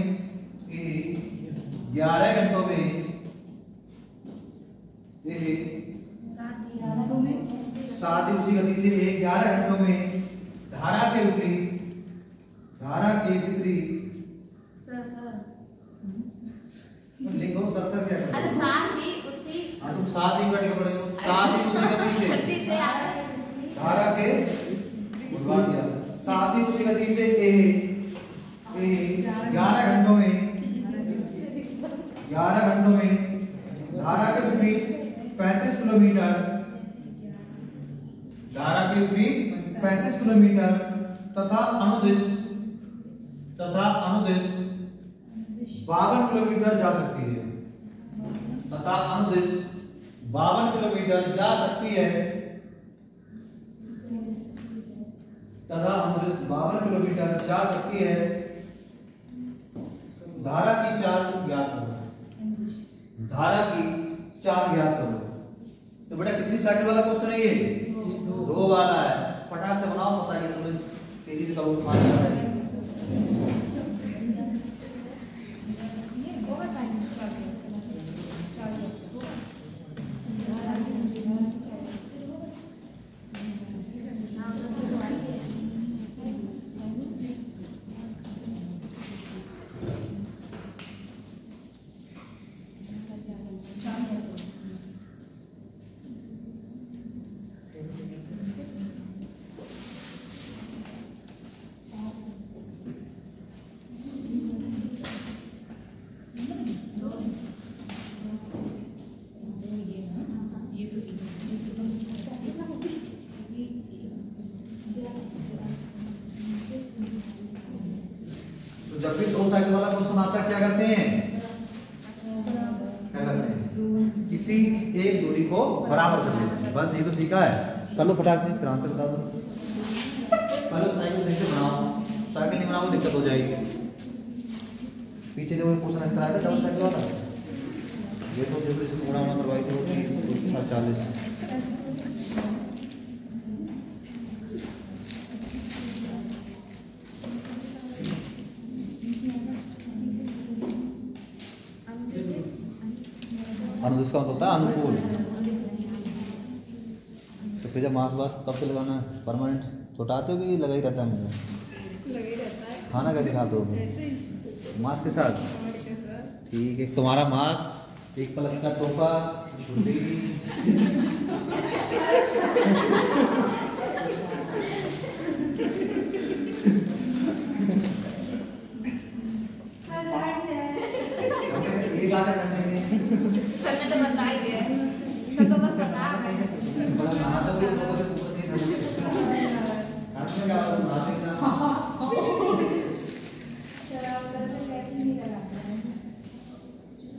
साथ ही उसी गति से 11 घंटों में धारा के विपरीत लिखो सर क्या करते अरे हो? साथ ही उसी तुम साथ ही बैठ के पढ़ेगा, साथ ही उसी गति से गति से आगे धारा के बुलवा दिया। साथ ही उसी गति से 11 घंटों में धारा के विपरीत 35 किलोमीटर तथा अनुदिश 52 किलोमीटर जा सकती है। 52 किलोमीटर जा सकती है। धारा की चाल ज्ञात करो। तो बेटा कितनी साइकिल वाला क्वेश्चन है ये? 2 वाला है। फटाक से बनाओ, बताइए तुम्हें तेजी से करो। तो जब भी 2 साइकिल वाला क्वेश्चन आता है क्या करते हैं? किसी एक दूरी को बराबर कर देते हैं। बस ये तो सीखा है। कर लो फटाक से, फिर आंसर बता दो। पहले साइकिल सही से बनाओ, साइकिल नहीं बनाओ दिक्कत हो जाएगी। पीछे जो क्वेश्चन आंसर आया था डबल साइकिल वाला, ये तो जब थोड़ा मोड़ा करवाई थी 40। अनुदिश का मतलब होता है अनुकूल। तो फिर जब मास कब से लगाना है? परमानेंट छुटाते हो भी लगा ही रहता है मुझे? खाना कैसे खाते हो मास के साथ? ठीक है, तुम्हारा मास, एक प्लस का टोपा, एक आधा करने सर ने तो बता ही दिया है, सर तो बस बता रहे हैं।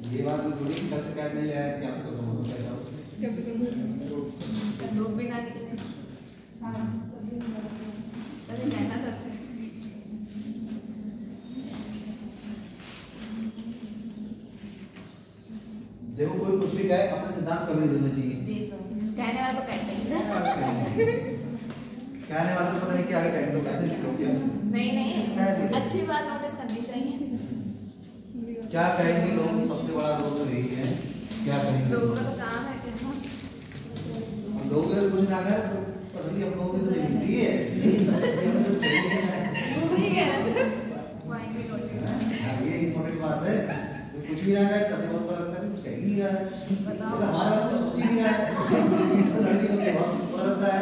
ये बात तो थोड़ी कि सबसे क्या मिल जाए क्या आपको धूप भी ना निकले। अरे कहना सर से देखो कोई कुछ भी कहे अपने सिद्धांत कभी नहीं बोलना चाहिए। जी सर, कहने वाला तो कहते हैं। कहने वाला तो पता नहीं क्या आगे कहेंगे तो कैसे लिखोगे? नहीं अच्छी बात नोटिस करनी चाहिए। क्या कहेंगे लोग? सबसे बड़ा रोग तो यही है, क्या कहेंगे लोगों का तो काम है कहना। लोग अगर कुछ ना कहे तो अभी हम लोग तो लिखती है वही कह रहे थे वाइंड ये इंपॉर्टेंट बात है। तो कुछ भी रहा है कभी बहुत बड़ा लगता है, कुछ कह ही नहीं रहा है। बताओ। तो हमारा बात तो सोच ही नहीं रहा है। तो लड़की को तो बहुत बुरा लगता है।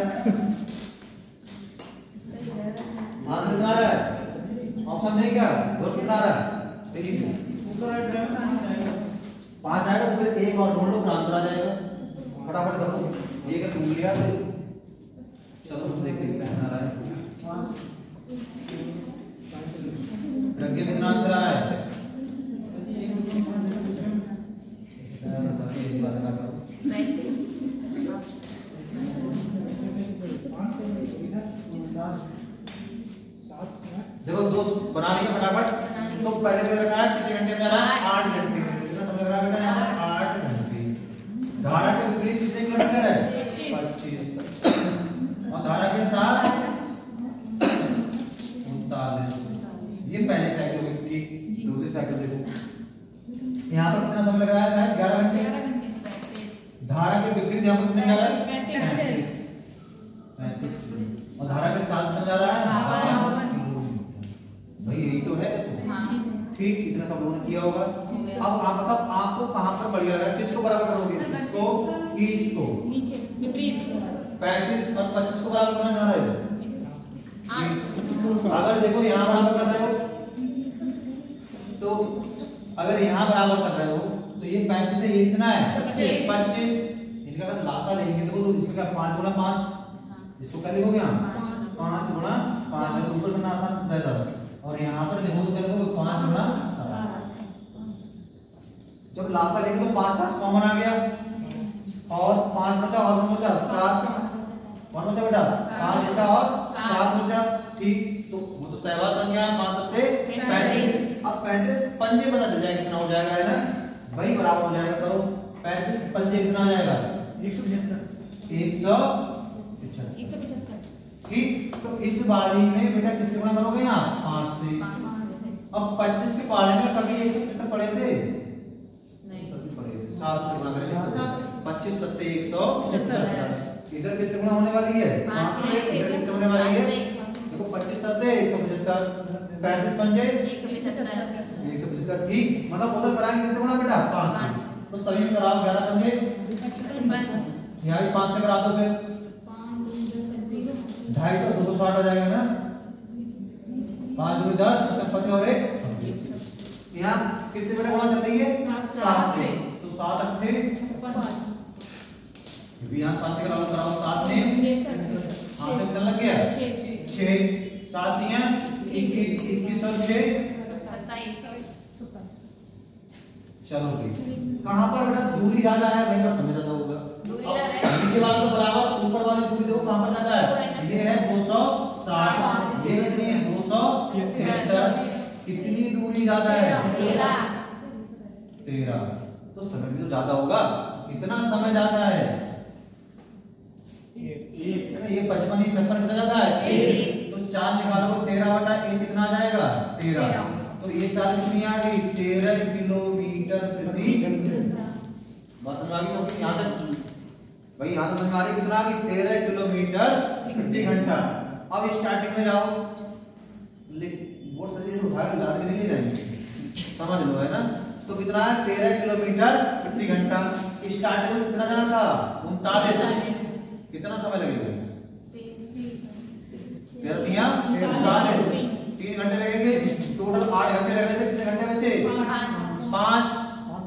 मान कितना आ रहा है? ऑप्शन नहीं क्या? दो कितना आ रहा है? देखिए 5 आएगा तो फिर एक और ढूंढ लो, फिर आंसर आ जाएगा। फटाफट कर लो। ये अगर ढूंढ लिया तो चलो देखते हैं कितना आ रहा है। प्रज्ञा कितना आंसर आ रहा है? देखो दोस्त बना लेंगे फटाफट। तो पहले क्या रखा है? कितने घंटे में आ रहा है? 8 घंटे। कितना समय लग रहा है बेटा यहाँ पर? 8 घंटे। धारा के विपरीत कितने किलोमीटर है? 25। और धारा के साथ 39। ये पहले साइकिल हो गई। ठीक, दूसरी साइकिल देखो। यहाँ पर कितना समय लग रहा है? 11 घंटे। धारा के विपरीत यहाँ पर कितने जा रहा है? 35। और धारा के साथ में जा रहा है 52 किलोमीटर। भाई यही तो है। ठीक, इतना सब लोगों ने किया होगा। अब आप बताओ आपको कहां पर बढ़िया लगा? किसको बराबर करोगे? इसको कि इसको? नीचे विपरीत 35 और 25 को बराबर करना चाह रहे हो? अगर देखो यहाँ बराबर कर रहे हो तो अगर यहाँ बराबर कर रहे हो तो ये 35 है, ये इतना है 25। इनका अगर लासा लेंगे तो इसमें क्या 5 गुना 5, इसको क्या लिखोगे आप? 5 गुना 5 में ऊपर करना आसान रहता है। और यहाँ पर लिखो तो क्या लिखोगे? 5 गुना 7। जब लासा लेंगे तो 5 5 कॉमन आ गया और 5 बचा और 1 बचा 7। 1 बचा बेटा 5 बचा और 7 बचा। ठीक, तो वो तो सहवा संख्या है। 5 सत्ते 35। अब 35 पंजे पता चल जाएगा कितना हो जाएगा, है ना भाई? बराबर हो जाएगा। करो 35 पंजे कितना आ जाएगा? 175। 175। ठीक, तो इस वाली में बेटा किससे गुणा करोगे? यहाँ 5 से। अब 25 के पाले में कभी 175 पढ़े थे? नहीं पढ़े थे। 7 से गुणा करेंगे। 25 सत्ते 175। इधर किससे गुणा होने वाली है? 5 से। इधर किससे होने वाली है? देखो 25 सत्ते 175, 35 पंजे 175। ठीक, मतलब उधर कराएंगे किससे गुणा बेटा? 5 से। तो सभी में कराओ 11 पंजे। यहाँ भी 5 से करा दो फिर 2.5 तो 260 हो जाएगा ना। 5 दूनी 10, 25 और 1। यहाँ किससे बेटा गुणा चल रही है? 7 से। तो 7 अट्ठे भी यहाँ 7 से कराओ 7 में 8 से कितना लग गया? 6। 7 दिया 21, 21 और 6 चलो ठीक। कहाँ पर बेटा दूरी ज्यादा है? भाई पर समझ आता होगा। नीचे वाला तो बराबर, ऊपर वाली दूरी देखो कहाँ पर ज्यादा है? ये है 260। ये कितनी है? 273। कितनी दूरी ज्यादा है? 13। तो समय भी तो ज्यादा होगा। कितना समय ज्यादा है? ये 55 ये 56 कितना ज्यादा है? 1। तो 4 निकालोगे 13/1 कितना आ जाएगा? 13। तो ये 4 कितनी आ गई? 13 किलोमीटर प्रति घंटा। बात समझ आ गई? तो यहाँ तक भाई यहाँ तक समझ आ रही कितना आ गई? 13 किलोमीटर प्रति घंटा। अब स्टार्टिंग में जाओ, बोर्ड सही उठा के लाद के नहीं ले जाएंगे, समझ लो, है ना? तो कितना है? 13 किलोमीटर प्रति घंटा। स्टार्टिंग में कितना जाना था? 39। कितना समय लगेगा? 13 तिया 39। 3 घंटे लगेंगे। टोटल 8 घंटे लग रहे थे। कितने घंटे बचे? 5।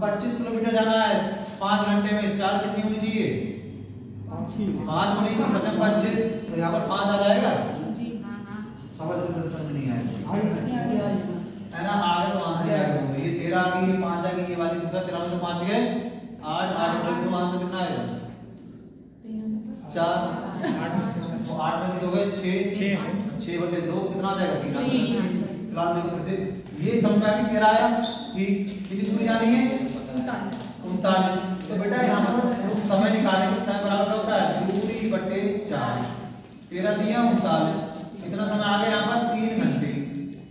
25 किलोमीटर जाना है 5 घंटे में। 4 कितनी होनी चाहिए? 5 होनी चाहिए। 25 तो यहाँ पर 5 आ जाएगा। समझ लो, समझ नहीं आएगा, है ना? आगे तो आंसर आएगा। ये 13 आ गई, ये 5 आ गई, ये वाली दूसरा 13 में से 5 गए 8। 8 में तो आंसर कितना आएगा? 4। तो 8 में तो हो गए 6। 6/2 कितना आ जाएगा? 3। क्लास देखो फिर से। ये समझ आ गई? 13 आया। ठीक, कितनी दूरी जानी है? 39। तो बेटा यहाँ पर समय निकालने के समय बराबर होता है दूरी बटे 4। 13 दिया 39। कितना समय आ गया यहाँ पर? 3 घंटे।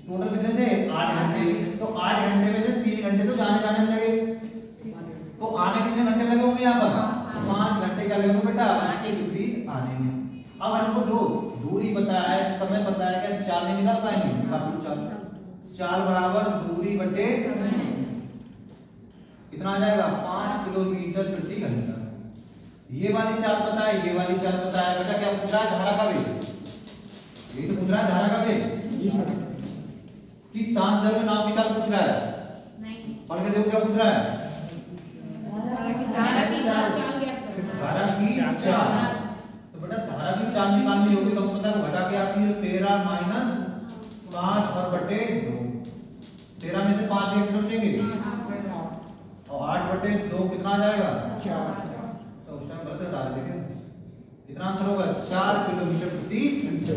टोटल कितने थे? 8 घंटे। तो 8 घंटे में से 3 घंटे तो जाने में लगे। तो आने कितने घंटे लगे होंगे यहाँ पर? 5 घंटे क्या लगे बेटा? इसके विपरीत आने में। अब हमको जो दूरी पता है, समय पता है, क्या चाल नहीं निकाल पाएंगे? चाल बराबर दूरी बटे कितना आ जाएगा? 5 किलोमीटर प्रति घंटा। ये वाली चाल पता है, ये वाली चाल पता है। बेटा क्या पूछ रहा है? धारा का वेग। ये तो पूछ रहा है धारा का वेग कि शांत जल में नाव की चाल पूछ रहा है। नहीं, पढ़ के देखो क्या पूछ रहा है? धारा की चाल धारा की चाल। तो बेटा धारा की चाल निकालनी होगी तो पता है घटा के आती है 13 माइनस 5 और बटे 2। 13 में से 5 एक बचेंगे और 8 बटे 2 कितना आ जाएगा? 4। तो उस टाइम गलत हटा रहे थे। कितना आंसर होगा? 4 किलोमीटर प्रति घंटा।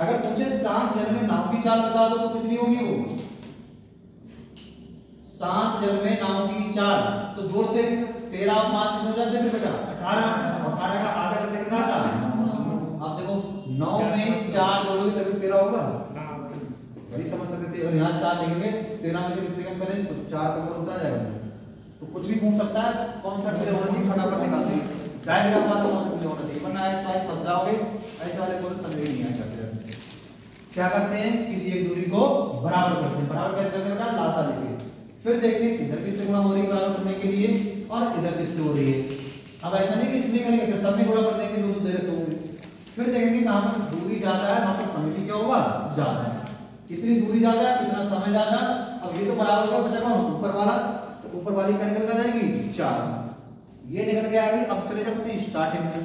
अगर पूछे शांत जल में नाव की चाल बता दो तो कितनी होगी वो? शांत जल में नाव की चाल तो जोड़ते 13 और 5 हो जाते फिर बेटा 18 और 18 का आधा करते कितना आता? अब देखो 9 में 4 जोड़ोगे तभी 13 होगा। वही समझ सकते थे। अगर यहाँ 4 लिखेंगे 13 में से कितने कम करें तो 4 तक उतना जाएगा। तो कुछ भी पूछ सकता है। कौन सा क्लियर होना चाहिए फटाफट निकालते हैं। डायग्राम वाला कौन सा क्लियर होना चाहिए, वरना ऐसा है फंस जाओगे। ऐसे वाले को समझ ही नहीं आएगा। क्या करते हैं? किसी एक दूरी को बराबर करते हैं। बराबर कैसे करते हैं बेटा? लासा लेके फिर देखते हैं इधर किससे गुणा हो रही है बराबर करने के लिए और इधर किससे हो रही है। अब ऐसा नहीं कि इसमें करेंगे फिर सब में गुणा कर देंगे, दोनों दे रहे होंगे। फिर देखेंगे कहां पर दूरी ज्यादा है वहां पर समय भी क्या होगा? ज्यादा है। कितनी दूरी ज्यादा है कितना समय ज्यादा। अब ये तो बराबर का बचा कौन? ऊपर वाला। तो ऊपर वाली क्या निकल जाएगी? 4। ये निकल के आएगी। अब चले जाते स्टार्टिंग में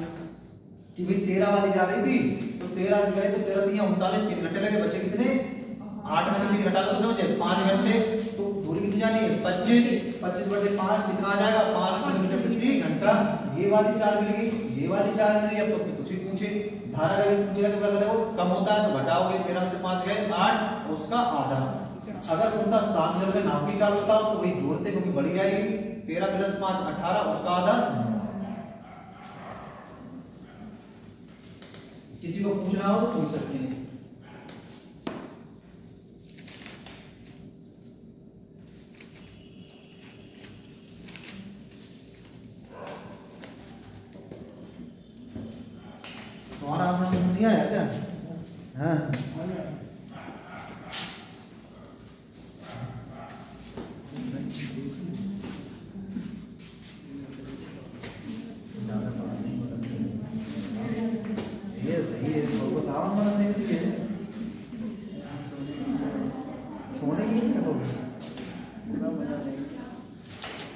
कि भाई 13 वाली जा रही थी तो 13 गए तो 13 दिया 39, 3 घंटे लगे। बचे कितने? 8 में से 3 घटा दो कितने बचे? 5 घंटे। तो दूरी कितनी जानी है? 25। 25 बटे 5 कितना आ जाएगा? 5 किलोमीटर प्रति घंटा। ये वाली चाल मिल गई, ये वाली चाल मिल गई। अब तो कुछ भी पूछे धारा का वेग पूछेगा तो क्या करोगे? कम होता है तो घटाओगे। 13 में से 5 गए 8, उसका आधा। अगर उनका शांत जल में नाव की चाल होता तो वही जोड़ते क्योंकि बढ़ी जाएगी। 13 + 5 18, उसका आधा। किसी को पूछना हो तो पूछ सकते हैं। तुम्हारा आपने नहीं आया क्या? हाँ सोने की नहीं करोगे?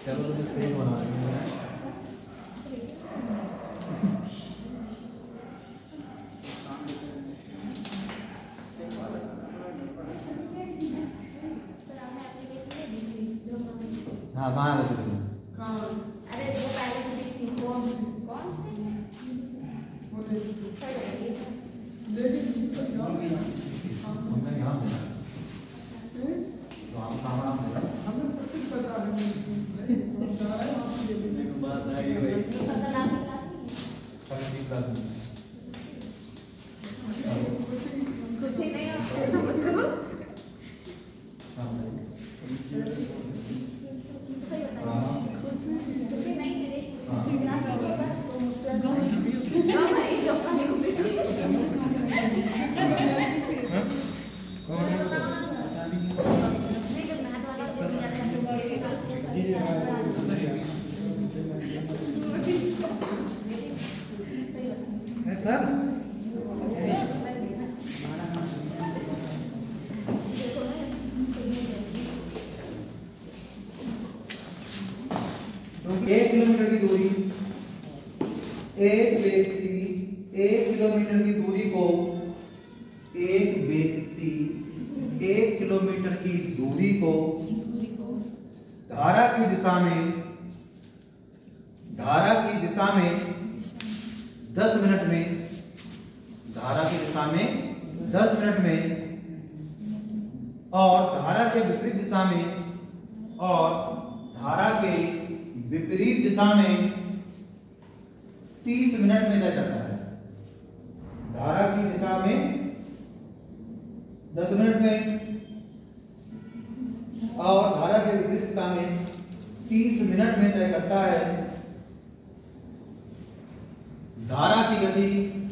चलो तो सही बना देंगे। हाँ कहाँ है वो? अरे वो पहले से थी कौन से? हमने यहाँ पे तो हम कहाँ बात आई भाई। पता लगा खुशी नहीं है समझ करो। सही होता है। खुशी नहीं मेरे क्लास में होगा तो मुस्कुरा गम है गम वाली खुशी। नहीं जब मैथ वाला तो किया था जो सर एक किलोमीटर की दूरी, एक व्यक्ति 1 किलोमीटर की दूरी को, एक व्यक्ति 1 किलोमीटर की दूरी को धारा की दिशा में 10 मिनट में, धारा की दिशा में 10 मिनट में और धारा के विपरीत दिशा में और धारा के विपरीत दिशा में 30 मिनट में तय करता है। धारा की दिशा में 10 मिनट में और धारा के विपरीत दिशा में 30 मिनट में तय करता है। धारा की गति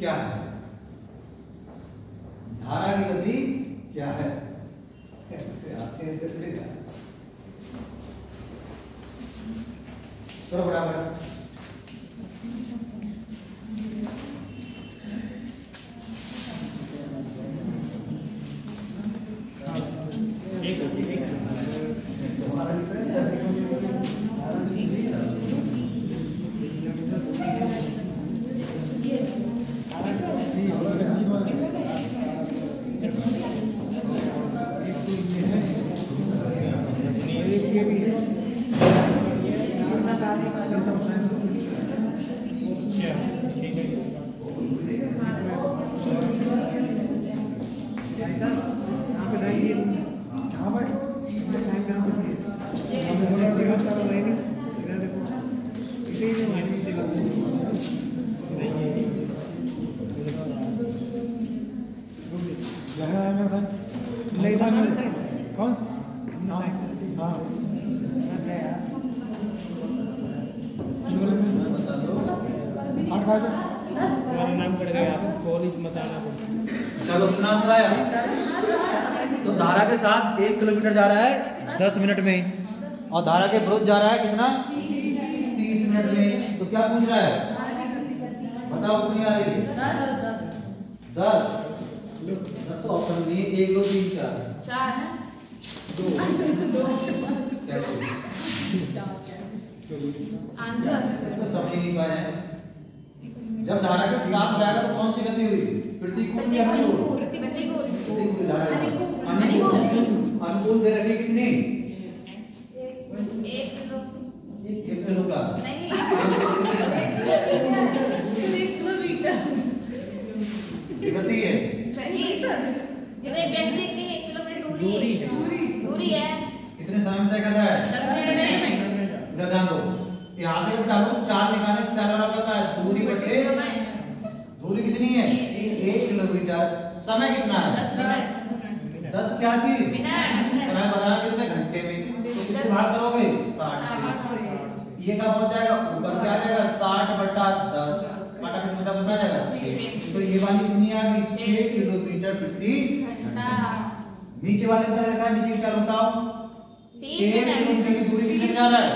क्या है? धारा की गति क्या है? चलो बराबर। चलो कितना अंतर आया? तो धारा के साथ 1 किलोमीटर जा रहा है 10 मिनट में, और धारा के विरुद्ध जा रहा है कितना? 30 मिनट में। तो क्या पूछ रहा है? बताओ कितनी आ रही है? 10। 10 तो ऑप्शन में 1 2 3 4 2 आंसर तो समझ नहीं पाए हैं। जब धारा के साथ जाएगा तो कौन सी गति हुई? प्रतिकूल या अनुकूल? प्रतिकूल धारा है। अनुकूल दे रखी कितनी? 1 किलो का नहीं ये गति है। नहीं कितने व्यक्ति की 1 किलोमीटर दूरी है। कितने समय में तय कर रहा है? 10 मिनट में। इधर ध्यान दो, यहाँ से बेटा हम 4 निकाले, 4 वाला कहता है दूरी बटे दूरी कितनी है? 1 किलोमीटर। समय कितना है? 10 मिनट। 10 क्या चीज? मिनट। और हमें बताना कितने घंटे में। तो कितने भाग करोगे? 60 से। ये क्या पहुंच जाएगा? ऊपर क्या आ जाएगा? 60 बटा 10। 60 किलोमीटर बचना जाएगा 6। तो ये वाली कितनी आ गई? 6 किलोमीटर प्रति घंटा। नीचे वाले का देखा है? नीचे क्या बताओ? 30 1 मिनट। किलोमीटर की दूरी कितनी जा रहा है?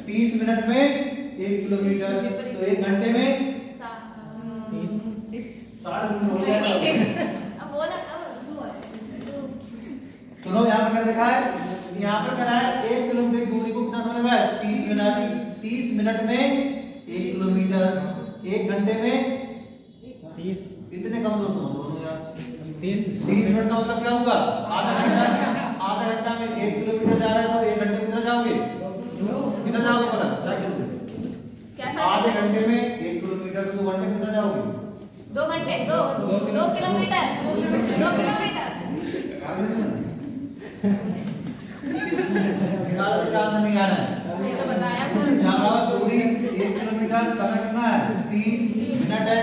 30 मिनट में 1 किलोमीटर। तो 1 घंटे में 60 किलोमीटर हो जाएगा। अब बोला तब सुनो यहाँ पर क्या देखा है? यहाँ पर करा है 1 किलोमीटर की दूरी को कितना समय में है? 30 मिनट। 30 मिनट में 1 किलोमीटर। 1 घंटे में 30 कितने कम दोनों यार? 30 मिनट का मतलब क्या होगा? आधा घंटा। आधा घंटा में 1 किलोमीटर जा रहा है तो 1 घंटे में कितना जाओगे? कितना जाओगे पता? साइकिल से। आधे घंटे में 1 किलोमीटर तो 2 घंटे में कितना जाओगे? 2 घंटे 2 किलोमीटर 2 किलोमीटर। नहीं आ रहा है। ये तो बताया सर। जहाँ दूरी 1 किलोमीटर, समय कितना है? 30 मिनट है।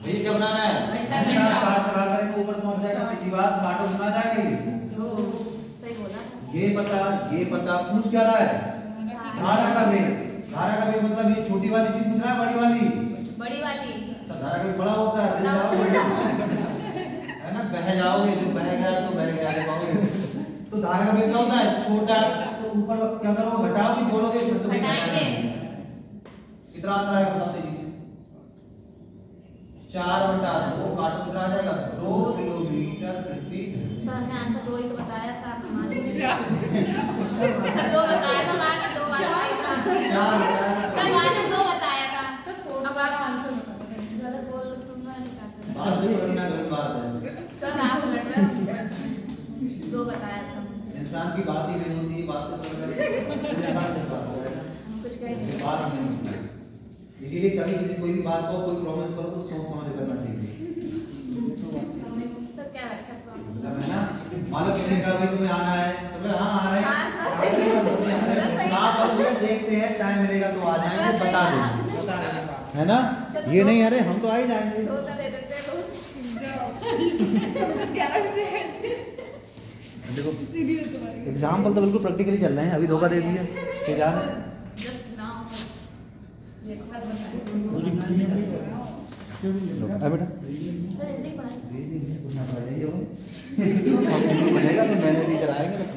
ये क्या बनाना है? घंटा। 60 लगा करेंगे ऊपर पहुंच जाएगा। सीधी बात, काटो सुना जाएगा ये। सही बोला। ये पता पूछ क्या रहा है? धारा का वेग। धारा का वेग मतलब ये छोटी वाली चीज पूछ रहा है, बड़ी वाली? बड़ी वाली। तो धारा का वेग बड़ा होता है, है ना? बह जाओगे, जो बह गया सो बह गया, ले पाओगे। तो धारा का वेग क्या होता है? छोटा। तो ऊपर क्या करोगे? घटाओगे, जोड़ोगे, फिर तो घटाएंगे। कितना आता है बताओ तेजी से? 4 बटा 2 काटो कितना आ जाएगा? 2 किलोमीटर प्रति। सर ने आंसर 2 ही तो बताया था हमारे। 2 बताया था आगे 2 वाला। 4 बताया सर मैंने 2 बताया था। अब आप आंसर गलत बोल सुन रहे हैं। बात सही करना गलत बात है। सर आप लड़ रहे हो। 2 बताया था। इंसान की बात ही नहीं होती, बात से पता चलता है कुछ कहेंगे। बात नहीं होती। इसीलिए कभी किसी कोई भी बात को कोई प्रॉमिस करो तो सोच समझ करना चाहिए। सर क्या रखा प्रॉमिस? मतलब है ना, मान लो किसी ने कहा भाई तुम्हें आना है तो मैं हाँ आ रहे हैं। आप और देखते हैं, टाइम मिलेगा तो आ जाएंगे, बता देंगे, है ना? ये नहीं अरे हम तो आ ही जाएंगे। धोखा दे देते हो। देखो एग्जाम्पल तो बिल्कुल प्रैक्टिकली चल रहे हैं, अभी धोखा दे दिया तो जान जस्ट नाउ ये कब बताया? बेटा तो रीजनिंग पढ़ाई बनेगा तो मैंने भी कराएंगे